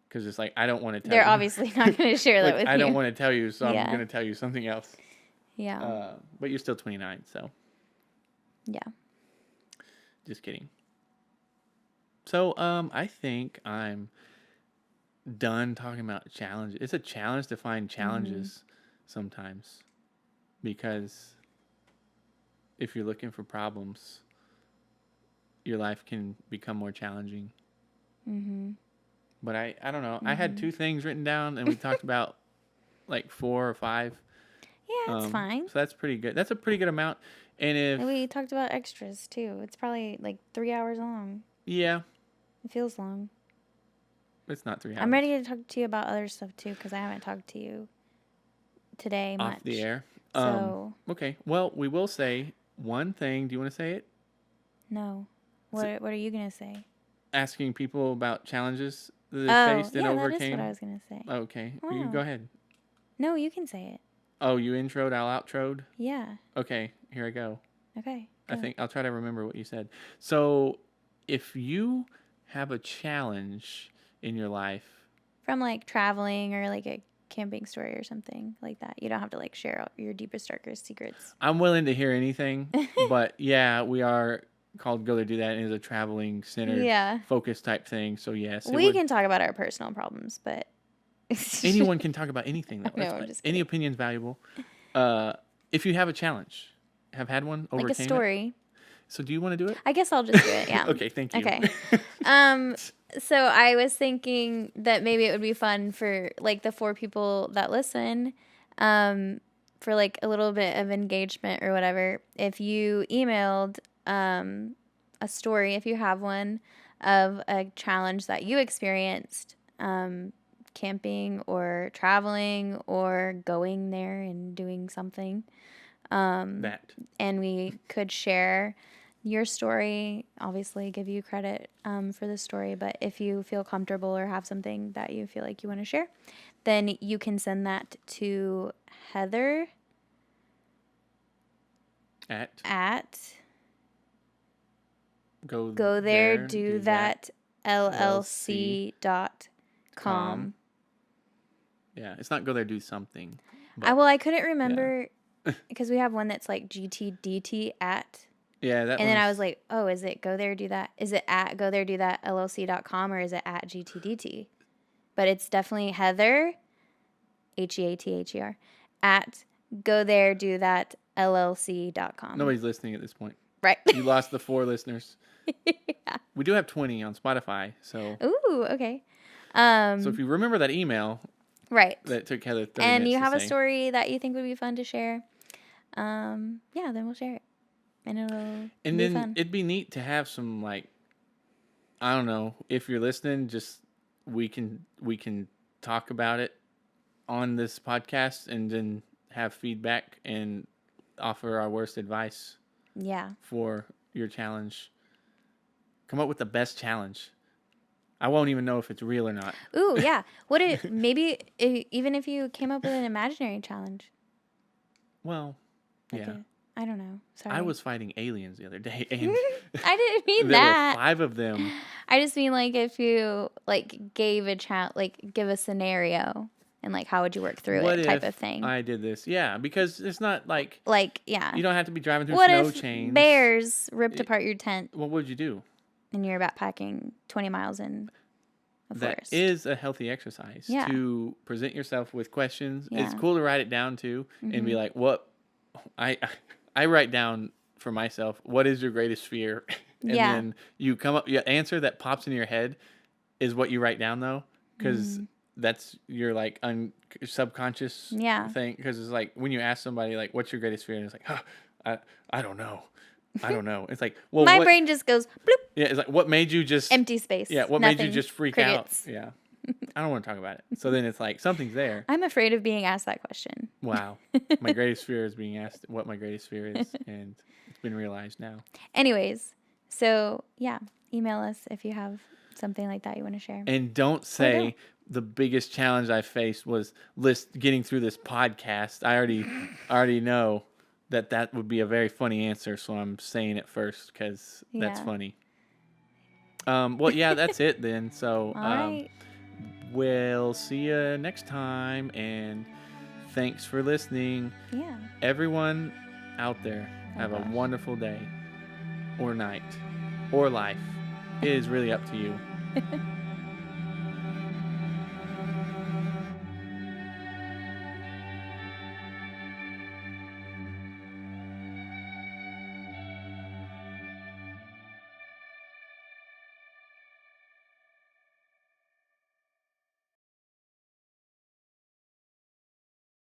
Because it's like, I don't want to tell you. They're obviously not going to share that with you. I don't want to tell you, so I'm going to tell you something else. Yeah. But you're still 29, so. Yeah. Just kidding. So, I think I'm done talking about challenges. It's a challenge to find challenges sometimes, because if you're looking for problems, your life can become more challenging. But I don't know. I had 2 things written down, and we talked about like 4 or 5. Yeah, that's fine. So that's pretty good. That's a pretty good amount. And we talked about extras too. It's probably like 3 hours long. Yeah. It feels long. It's not 3 hours. I'm ready to talk to you about other stuff too, because I haven't talked to you today much. Off the air. So. Okay. Well, we will say one thing. Do you want to say it? No. What are you gonna say? Asking people about challenges that they faced and overcame. That is what I was gonna say. Okay. Wow. You go ahead. No, you can say it. Oh, you introed, I'll outroed? Yeah. Okay, here I go. Okay. I think I'll try to remember what you said. So, if you have a challenge in your life, from like traveling or like a camping story or something like that, you don't have to like share out your deepest, darkest secrets. I'm willing to hear anything, but yeah, we are called Go to Do That, and it's a traveling centered focus type thing. So yes, we can talk about our personal problems, but anyone can talk about anything. Though. No, I'm just any opinion's valuable. If you have a challenge, have had one, overcame like a story. So do you want to do it? I guess I'll just do it. Yeah. Okay. Thank you. Okay. So I was thinking that maybe it would be fun for like the 4 people that listen, for for like a little bit of engagement or whatever, if you emailed a story, if you have one, of a challenge that you experienced camping or traveling or going there and doing something. And we could share your story, obviously give you credit for the story, but if you feel comfortable or have something that you feel like you want to share, then you can send that to Heather at go there do that LLC.com. Yeah, it's not go there do something. I couldn't remember because we have one that's like GTDT at. Yeah, that. And then I was like, oh, is it go there do that? Is it at go there do that LLC.com or is it at GTDT? But it's definitely Heather, HEATHER, at go there do that LLC.com. Nobody's listening at this point. Right. You lost the 4 listeners. Yeah. We do have 20 on Spotify, so. Ooh, okay. So if you remember that email. Right. That took Heather 30 minutes and you have to a story that you think would be fun to share, then we'll share it. And it'll be fun. It'd be neat to have some, like, I don't know, if you're listening, just we can talk about it on this podcast and then have feedback and offer our worst advice. Yeah. For your challenge. Come up with the best challenge. I won't even know if it's real or not. Ooh, yeah. Even if you came up with an imaginary challenge. Well, yeah. I don't know. Sorry. I was fighting aliens the other day, and I didn't mean there that. There were 5 of them. I just mean like if you like gave a give a scenario and like how would you work through it type of thing. I did this, yeah, because it's not like yeah. You don't have to be driving through snow chains. Bears ripped apart your tent? What would you do? And you're backpacking 20 miles in a forest. That is a healthy exercise to present yourself with questions. Yeah. It's cool to write it down too and be like, what I write down for myself, what is your greatest fear? And then you come up, your answer that pops into your head is what you write down though, because that's your like subconscious thing. Because it's like when you ask somebody like, what's your greatest fear? And it's like, I don't know. I don't know. It's like, well, my brain just goes bloop. Yeah, it's like, what made you just empty space? Yeah, what made you just freak out? Yeah, I don't want to talk about it. So then it's like something's there. I'm afraid of being asked that question. Wow, my greatest fear is being asked what my greatest fear is, and it's been realized now. Anyways, so yeah, email us if you have something like that you want to share. And don't say the biggest challenge I faced was getting through this podcast. I already know. That would be a very funny answer, so I'm saying it first because that's funny. Well, yeah, that's it then. So right. We'll see you next time, and thanks for listening. Yeah. Everyone out there, have a wonderful day or night or life. It is really up to you.